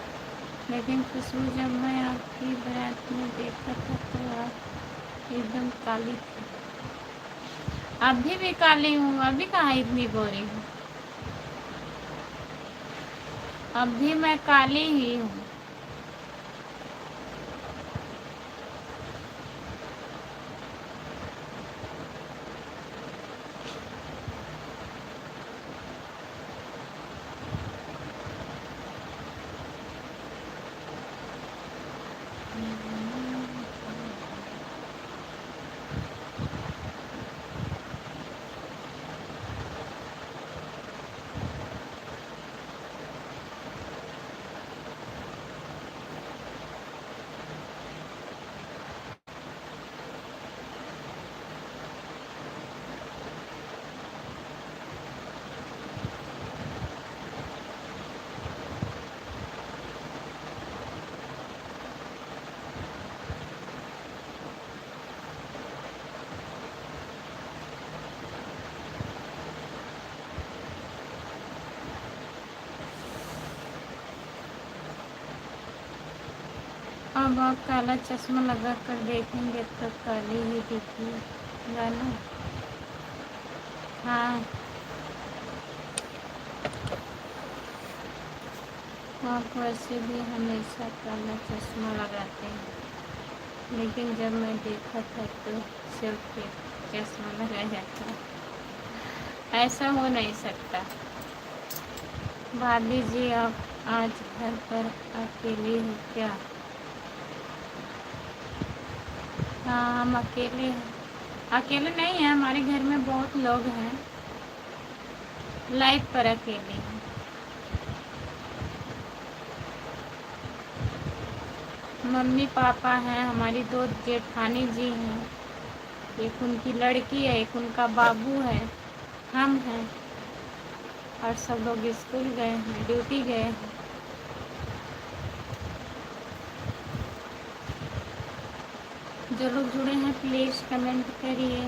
लेकिन खुशबू जब मैं आपकी बारात में देखा था तो आप एकदम काली थी। अभी भी काली हूँ, अभी कहाँ इतनी गोरी हूँ, अब भी मैं काली ही हूँ। अब आप काला चश्मा लगा कर देखेंगे तो काली ही दिखेगा ना। हाँ, आप वैसे भी हमेशा काला चश्मा लगाते हैं, लेकिन जब मैं देखा था तो सिर्फ एक चश्मा लगाया था। ऐसा हो नहीं सकता। भाभी जी, आप आज घर पर अकेली हो क्या? हाँ, हम अकेले हैं। अकेले नहीं हैं, हमारे घर में बहुत लोग हैं। लाइफ पर अकेले हैं। मम्मी पापा हैं, हमारी दो जेठानी जी हैं, एक उनकी लड़की है, एक उनका बाबू है, हम हैं, और सब लोग स्कूल गए हैं, ड्यूटी गए हैं। जो लोग जुड़े हैं प्लीज़ कमेंट करिए।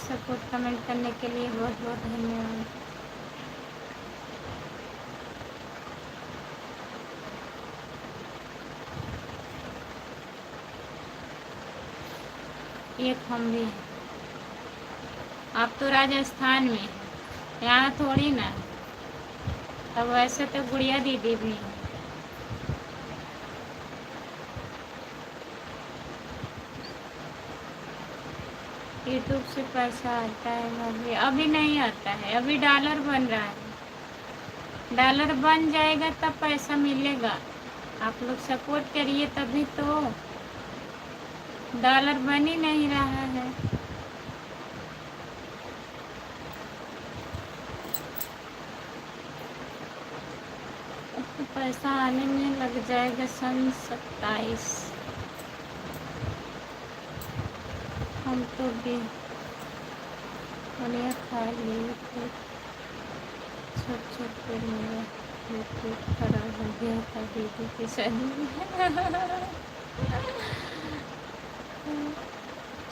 सपोर्ट कमेंट करने के लिए बहुत बहुत धन्यवाद। एक हम भी हैं। आप तो राजस्थान में हैं, यहाँ थोड़ी ना। अब वैसे तो गुड़िया दीदी भी हैं। यूट्यूब से पैसा आता है भाभी? अभी नहीं आता है, अभी डॉलर बन रहा है। डॉलर बन जाएगा तब पैसा मिलेगा। आप लोग सपोर्ट करिए तभी तो। डॉलर बन ही नहीं रहा है। अब तो पैसा आने में लग जाएगा सन 27। हम तो भी उन्हें खा लिए थे। छोट छोट पर मेरा यूट्यूब खराब हो गया था दीदी के शादी में।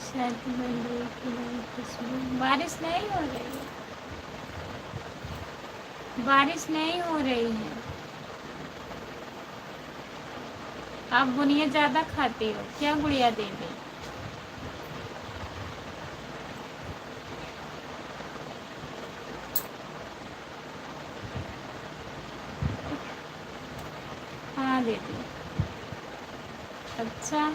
शादी बन रही थी मेरी खुशबू। बारिश नहीं हो रही है, बारिश नहीं हो रही है। आप बुनिया ज़्यादा खाती हो क्या गुड़िया दीदी? हाँ दीदी। अच्छा,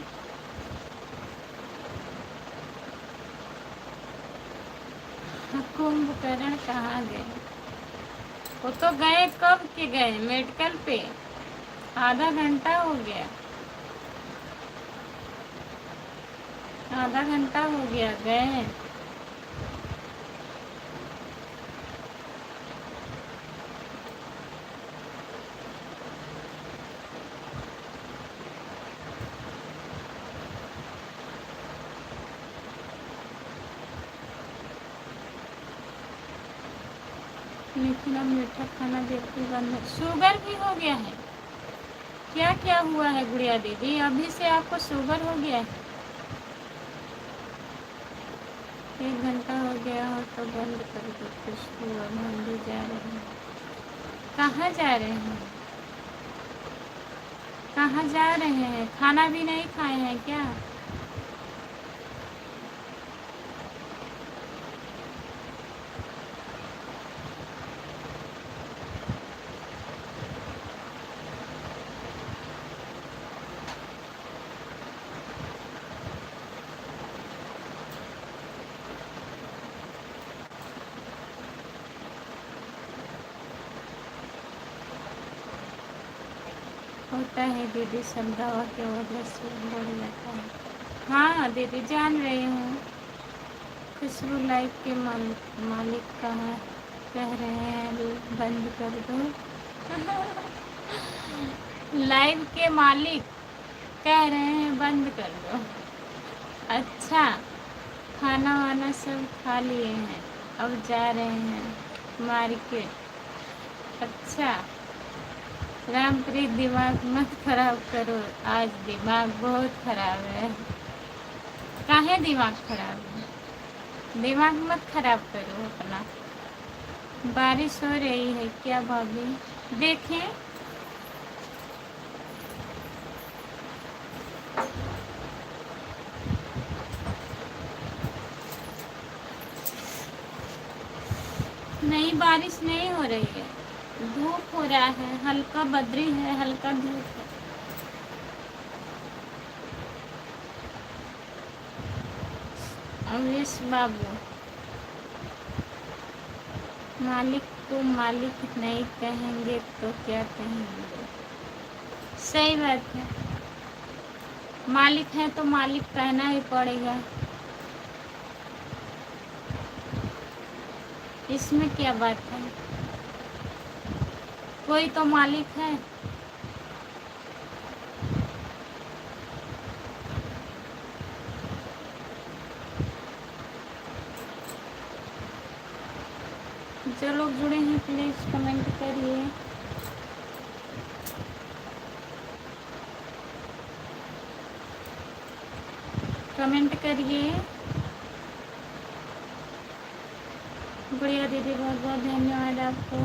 कुंभकर्ण कहाँ गए? वो तो गए, कब के गए? मेडिकल पे आधा घंटा हो गया। आधा घंटा हो गया गए। लेकिन अब मीठा खाना बिल्कुल बंद है। शुगर भी हो गया है क्या? क्या हुआ है गुड़िया दीदी? अभी से आपको शुगर हो गया है? 1 घंटा हो गया हो तो बंद कर दो खुशबू। अब हम भी जा रहे हैं। कहाँ जा रहे हैं? कहाँ जा रहे हैं? खाना भी नहीं खाए हैं क्या? होता है दीदी, सब दवा की वजह से बढ़ जाता है। हाँ दीदी जान रही हूँ। खुशबू लाइफ के मालिक कहाँ? कह रहे हैं बंद कर दो। लाइव के मालिक कह रहे हैं बंद कर दो। अच्छा, खाना वाना सब खा लिए हैं, अब जा रहे हैं मार्केट। अच्छा, रामप्रीत दिमाग मत खराब करो, आज दिमाग बहुत खराब है। काहे दिमाग खराब है? दिमाग मत खराब करो अपना। बारिश हो रही है क्या भाभी? देखें नहीं, बारिश नहीं हो रही है, धूप हो रहा है, हल्का बदरी है, हल्का धूप है। अवेश बाबू, मालिक को मालिक नहीं कहेंगे तो क्या कहेंगे? सही बात है, मालिक है तो मालिक कहना ही पड़ेगा, इसमें क्या बात है? कोई तो मालिक है। जो लोग जुड़े हैं प्लीज कमेंट करिए। कमेंट करिए। बढ़िया दीदी, बहुत बहुत धन्यवाद आपको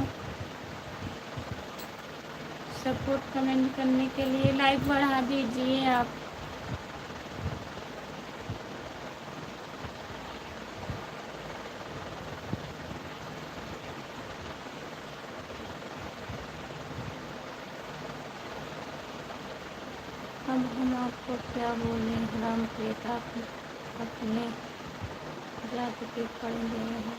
सपोर्ट कमेंट करने के लिए। लाइक बढ़ा दीजिए आप। अब हम आपको क्या बोलें रामप्रीत, आप अपने जाति के पढ़ गए हैं।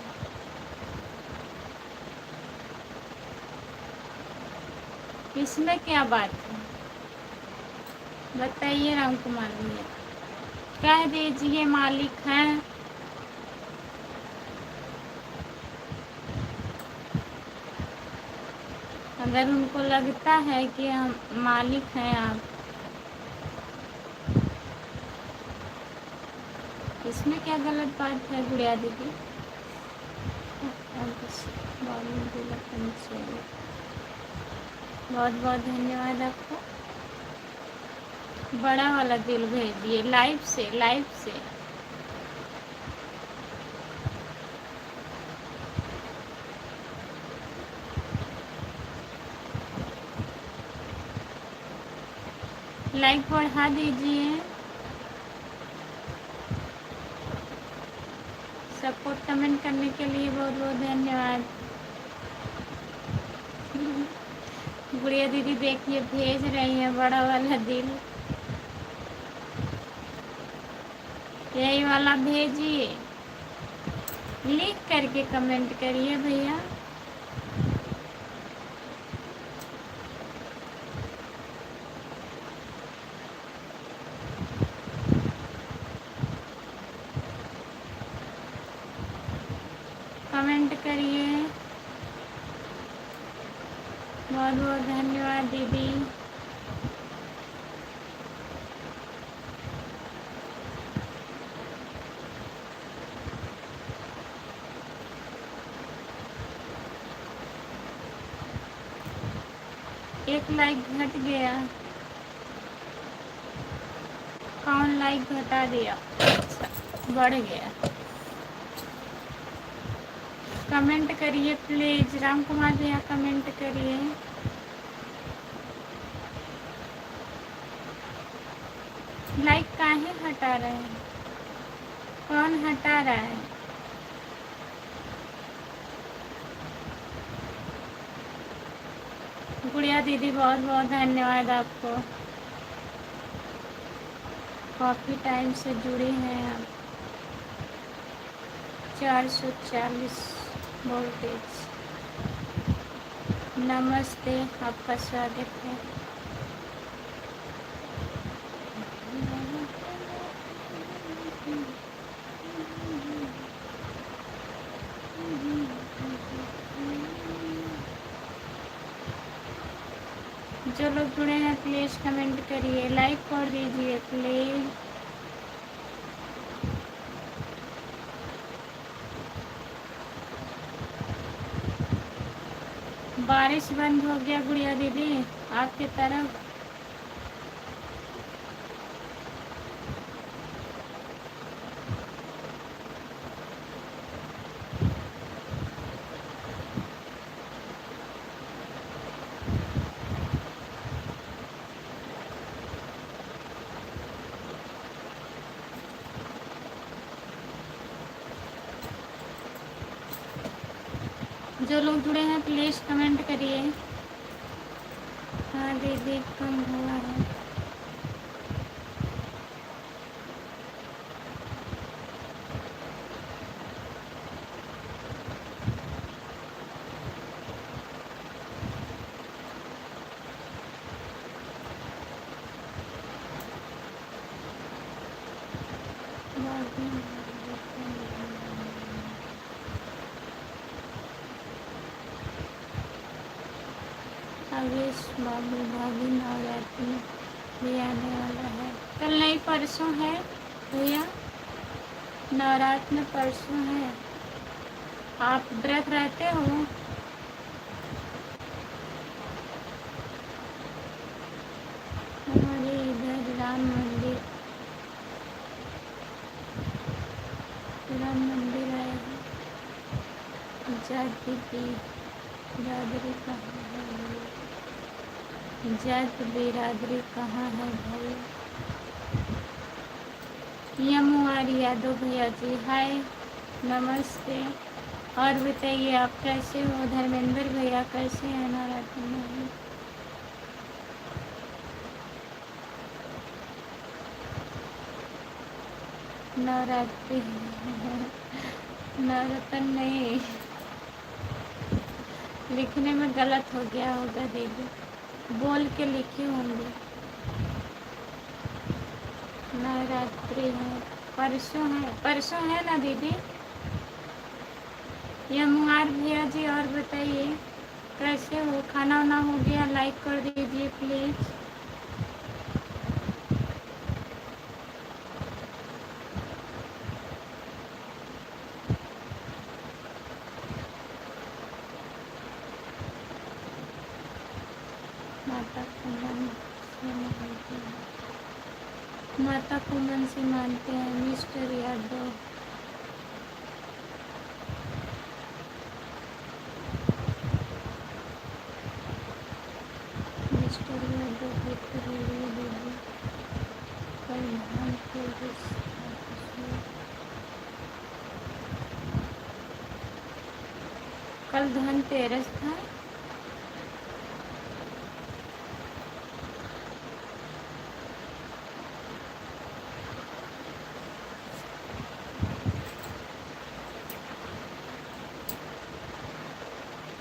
इसमें क्या बात है बताइए राम कुमार भैया? कह दीजिए मालिक हैं। अगर उनको लगता है कि हम मालिक हैं आप, इसमें क्या गलत बात है गुड़िया दीदी? बहुत बहुत धन्यवाद आपको। बड़ा वाला दिल भेज दिए लाइव से, लाइव से। लाइक बढ़ा दीजिए। सपोर्ट कमेंट करने के लिए बहुत बहुत धन्यवाद। गुड़िया दीदी देखिए भेज रही है बड़ा वाला दिल, यही वाला भेजिए। लिख करके कमेंट करिए भैया। कमेंट करिए। बहुत बहुत धन्यवाद दीदी। एक लाइक घट गया। कौन लाइक घटा दिया? अच्छा, बढ़ गया। कमेंट करिए प्लीज राम कुमार भैया, कमेंट करिए। लाइक काहे हटा रहे हैं? कौन हटा रहा है? गुड़िया दीदी बहुत बहुत धन्यवाद आपको। काफ़ी टाइम से जुड़ी हैं आप। 440 वोल्टेज। नमस्ते, आपका स्वागत है। जो लोग जुड़े हैं प्लीज़ कमेंट करिए, लाइक कर दीजिए प्लीज़। बारिश बंद हो गया गुड़िया दीदी। आपके तरफ। जो लोग जुड़े हैं प्लीज़ कमेंट करिए। हाँ दीदी कम हुआ है। आवेश बाबू भाभी नवरात्रि भी आने वाला है। कल नहीं परसों है भैया, नवरात्र में परसों है। आप व्रत रहते हो? हमारे इधर राम मंदिर आया है। जाति की बिरादरी कहाँ है भैया? जात बिरादरी कहाँ है भैया? यमुआरी यादव भैया जी हाय नमस्ते। और बताइए आप कैसे हो? धर्मेंद्र भैया कैसे हैं? नवरात्रि में नवरात्रि नवरत्न नहीं, लिखने में गलत हो गया होगा दीदी, बोल के लिखे होंगे। नवरात्रि है परसों है ना दीदी? यमुआर भैया जी और बताइए कैसे हो? खाना वाना हो गया? लाइक कर दीजिए प्लीज़। माता कुमन से मानते हैं मिस्टर यादव। मिस्टर यादव देखते रहिए दीदी। कल धनतेरस था।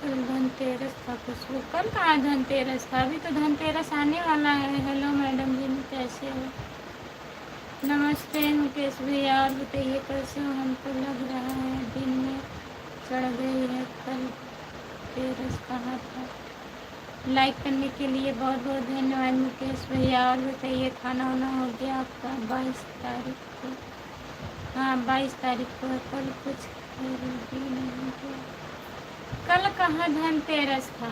कल धनतेरस था कुछ लोग। कल कहाँ धनतेरस था? अभी तो धनतेरस आने वाला है। हेलो मैडम जी कैसे हो? नमस्ते मुकेश भैया और बताइए कैसे हो? हमको लग रहा है दिन में चढ़ गई है। कल तेरस कहाँ था? लाइक करने के लिए बहुत बहुत धन्यवाद मुकेश भैया। और बताइए खाना वाना हो गया आपका? 22 तारीख को, हाँ 22 तारीख को है। कल कुछ खरीदी नहीं किया। कल कहाँ धनतेरस था?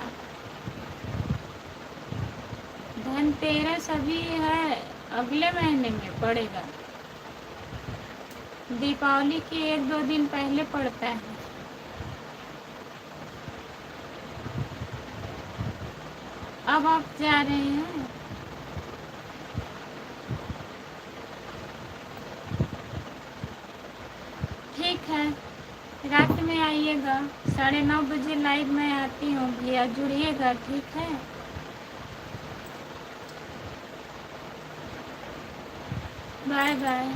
धनतेरस अभी है, अगले महीने में पड़ेगा। दीपावली के 1-2 दिन पहले पड़ता है। अब आप जा रहे हैं? ठीक है रात में आइएगा, 9:30 बजे लाइव में आती हूँ भैया, जुड़िएगा ठीक है। Bye bye.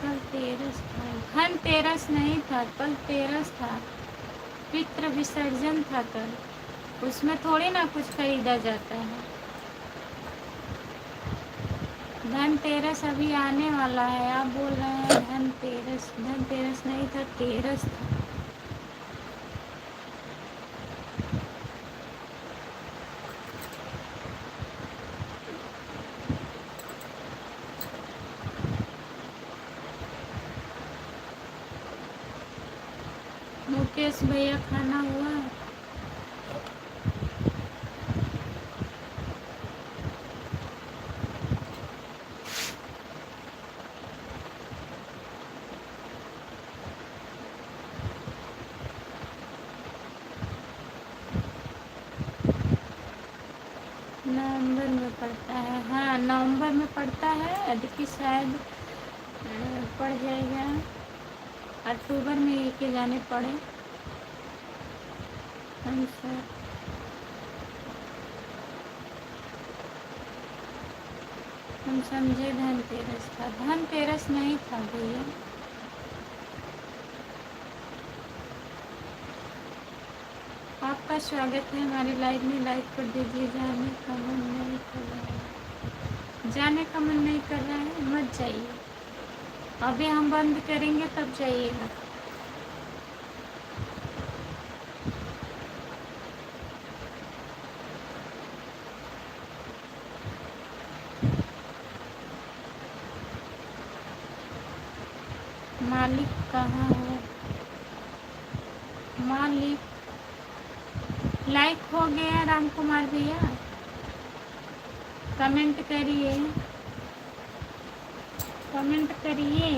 कल तेरस था? धनतेरस नहीं था, कल तेरस था। पितृ विसर्जन था कल, उसमें थोड़ी ना कुछ खरीदा जाता है। धनतेरस अभी आने वाला है। आप बोल रहे हैं धनतेरस? धनतेरस नहीं था, तेरस था। मुकेश भैया खाना हुआ? नवंबर में पड़ता है, हाँ नवंबर में पड़ता है। अदिति शायद पड़ जाएगा अक्टूबर में ही के जाने पड़े हम सर। हम समझे धनतेरस था, धनतेरस नहीं था भैया। आपका स्वागत है हमारी लाइव में, लाइक कर दीजिए। जाने का मन नहीं कर रहा है, जाने का मन नहीं कर रहा है मत जाइए, अभी हम बंद करेंगे तब जाइएगा। मालिक कहाँ हो? मालिक लाइक हो गया राम कुमार भैया, कमेंट करिए, कमेंट करिए।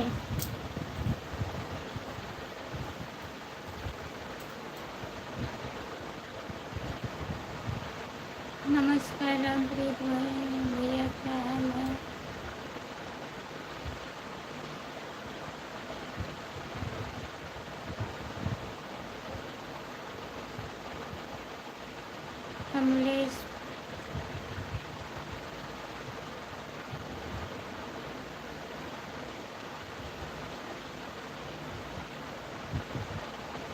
नमस्कार रामप्रीत भाई, भैया क्या हाल है? कमलेश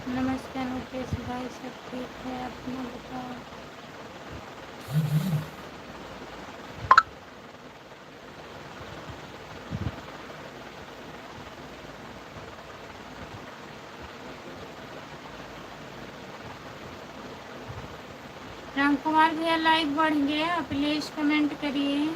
नमस्कार मुकेश भाई, सब ठीक है अपना बताओ। राम कुमार भैया लाइक बढ़ गया, प्लीज कमेंट करिए।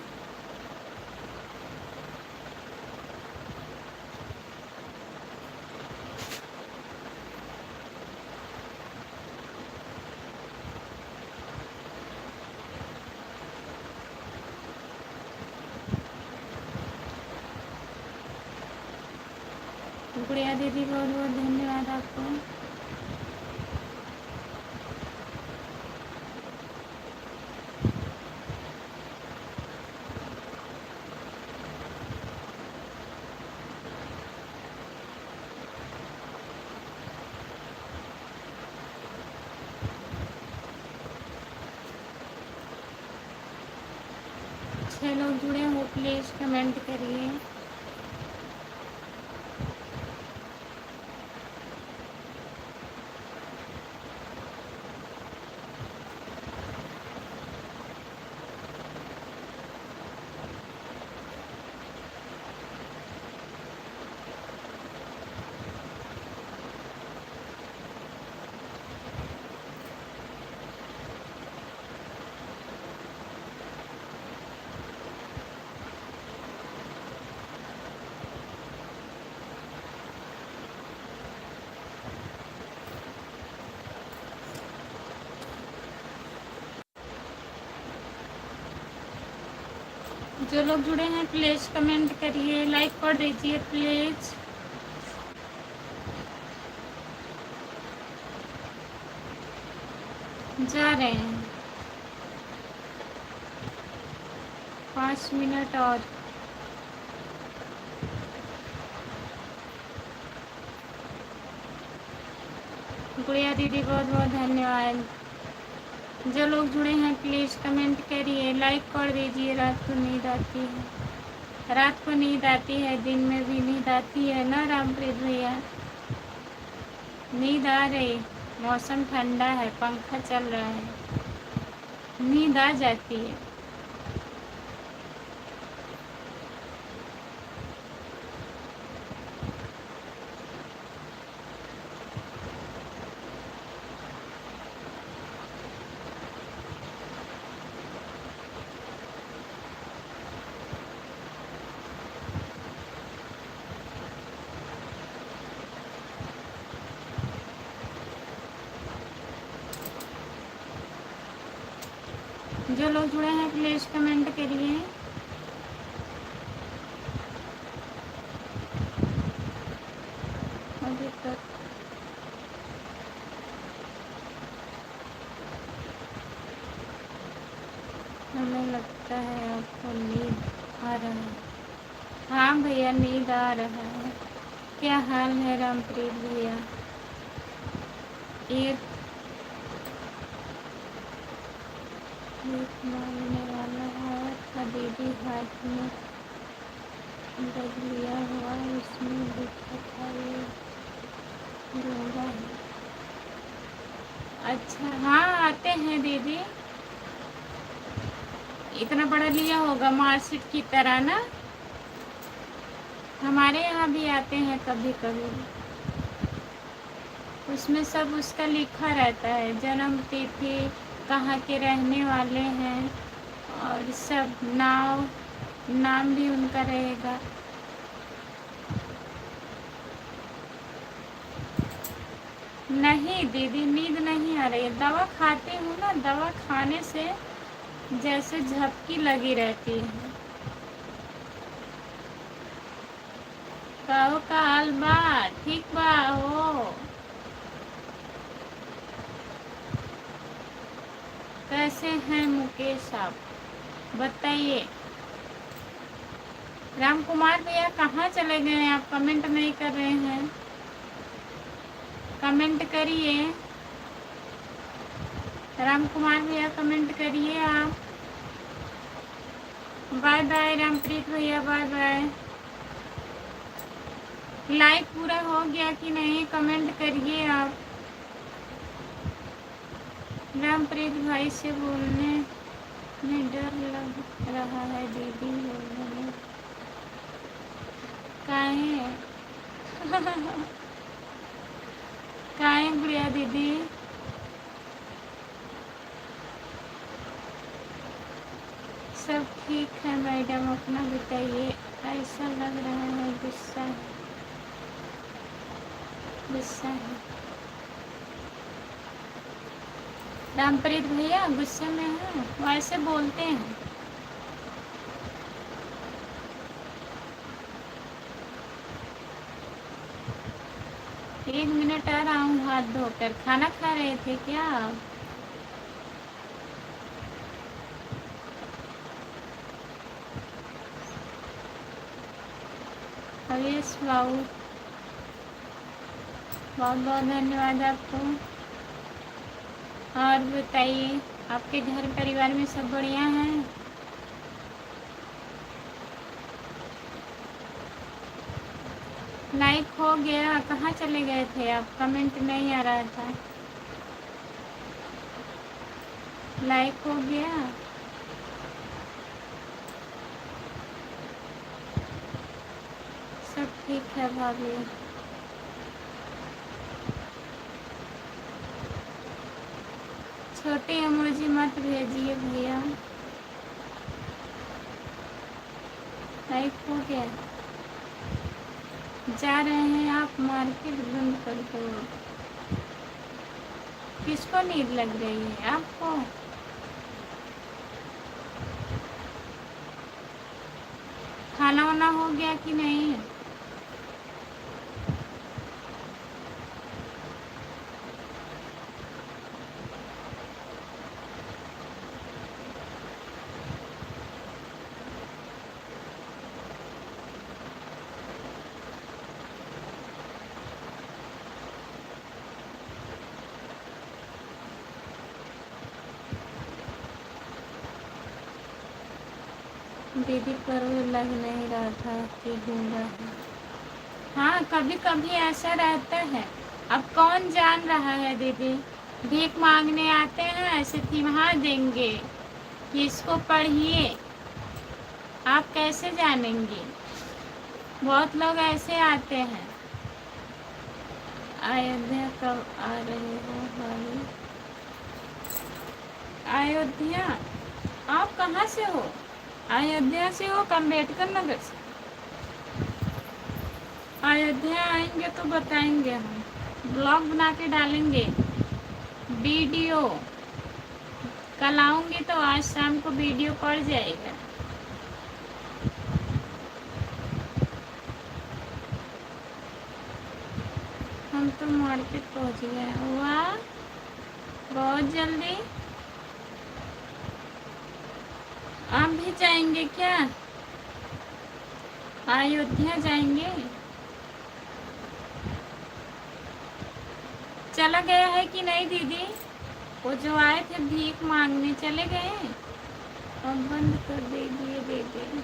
गुड़िया दीदी बहुत बहुत धन्यवाद आपको। छह लोग जुड़े हो, प्लीज कमेंट करिए। जो लोग जुड़े हैं प्लीज कमेंट करिए, लाइक कर दीजिए प्लीज। जा रहे हैं 5 मिनट और। गुड़िया दीदी बहुत बहुत धन्यवाद। जो लोग जुड़े हैं प्लीज कमेंट करिए, लाइक कर दीजिए। रात को नींद आती है, रात को नींद आती है, दिन में भी नींद आती है ना रामप्रीत भैया? नींद आ रही, मौसम ठंडा है, पंखा चल रहा है, नींद आ जाती है। जो लोग जुड़े हैं प्लीज कमेंट करिए। अभी तक हमें लगता है आपको नींद आ रहा है। हाँ भैया, नींद आ रहा है। क्या हाल है रामप्रीत भैया? एक मांगने वाला आया था दीदी, हाथ में रख लिया हुआ, उसमें लिखा था ये दूंगा है। अच्छा, हाँ आते हैं दीदी, इतना बड़ा लिया होगा मार्कशीट की तरह ना। हमारे यहाँ भी आते हैं कभी कभी, उसमें सब उसका लिखा रहता है, जन्म तिथि, कहाँ के रहने वाले हैं, और सब नाम भी उनका रहेगा। नहीं दीदी, नींद नहीं आ रही है, दवा खाती हूँ ना, दवा खाने से जैसे झपकी लगी रहती है। कहो का हाल बा? ठीक बा हो? कैसे हैं मुकेश आप, बताइए। राम कुमार भैया कहाँ चले गए हैं आप? कमेंट नहीं कर रहे हैं, कमेंट करिए। राम कुमार भैया कमेंट करिए आप। बाय बाय रामप्रीत भैया, बाय बाय। लाइव पूरा हो गया कि नहीं, कमेंट करिए आप। रामप्रीत भाई से बोलने में डर लग रहा है दीदी, बोलने में काहे काहे गुड़िया दीदी? सब ठीक है मैडम, अपना बताइए। ऐसा लग रहा है गुस्सा है। रामप्रीत भैया गुस्से में हैं, वैसे बोलते हैं। एक मिनट आ रहा हूँ हाथ धोकर। खाना खा रहे थे क्या आप? हरीश बाबू, बहुत बहुत धन्यवाद आपको। और बताइए, आपके घर परिवार में सब बढ़िया हैं? लाइक हो गया, कहाँ चले गए थे आप? कमेंट नहीं आ रहा था। लाइक हो गया? सब ठीक है भाभी। छोटे इमोजी मत भेजिए भैया। लाइक हो गया? जा रहे हैं आप मार्केट बंद कर दो। किसको नींद लग रही है? आपको? खाना वाना हो गया कि नहीं? दीदी पर लग नहीं रहा था कि गूंगा है। हाँ, कभी कभी ऐसा रहता है। अब कौन जान रहा है दीदी? भीख मांगने आते हैं, ऐसे थिमहा देंगे कि इसको पढ़िए। आप कैसे जानेंगे? बहुत लोग ऐसे आते हैं। अयोध्या कब आ रहे हो भाभी? अयोध्या? आप कहाँ से हो? अयोध्या से हो? अम्बेडकर नगर से? अयोध्या आएंगे तो बताएंगे, हम ब्लॉग बना के डालेंगे, वीडियो। कल आऊँगी तो आज शाम को वीडियो पड़ जाएगा। हम तो मार्केट पहुँच गए। वाह, बहुत जल्दी। जाएंगे क्या? अयोध्या जाएंगे? चला गया है कि नहीं दीदी? वो जो आए थे भीख मांगने चले गए? अब बंद कर दीजिए दीदी।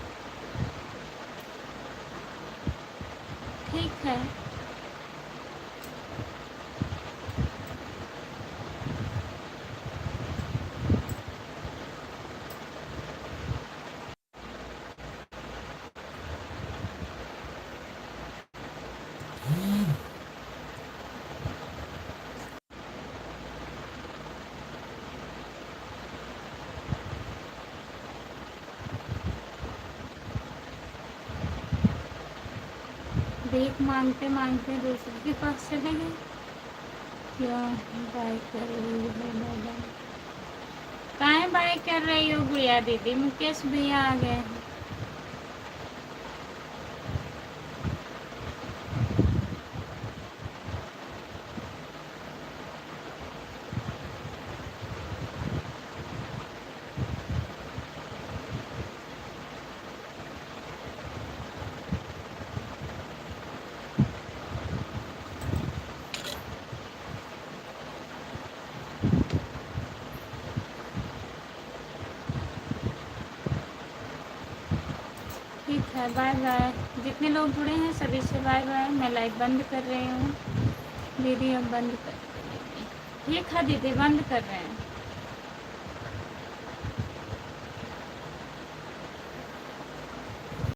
ठीक है। भीख मांगते मांगते दूसरे के पास चले गए। क्या बाय कर रही हो मैडम? काहे बाय कर रही हो गुड़िया दीदी? मुकेश भैया आ गए हैं। ठीक है, बाय बाय। जितने लोग जुड़े हैं सभी से बाय बाय। मैं लाइव बंद कर रही हूँ दीदी, अब बंद कर। ठीक है दीदी, बंद कर रहे हैं।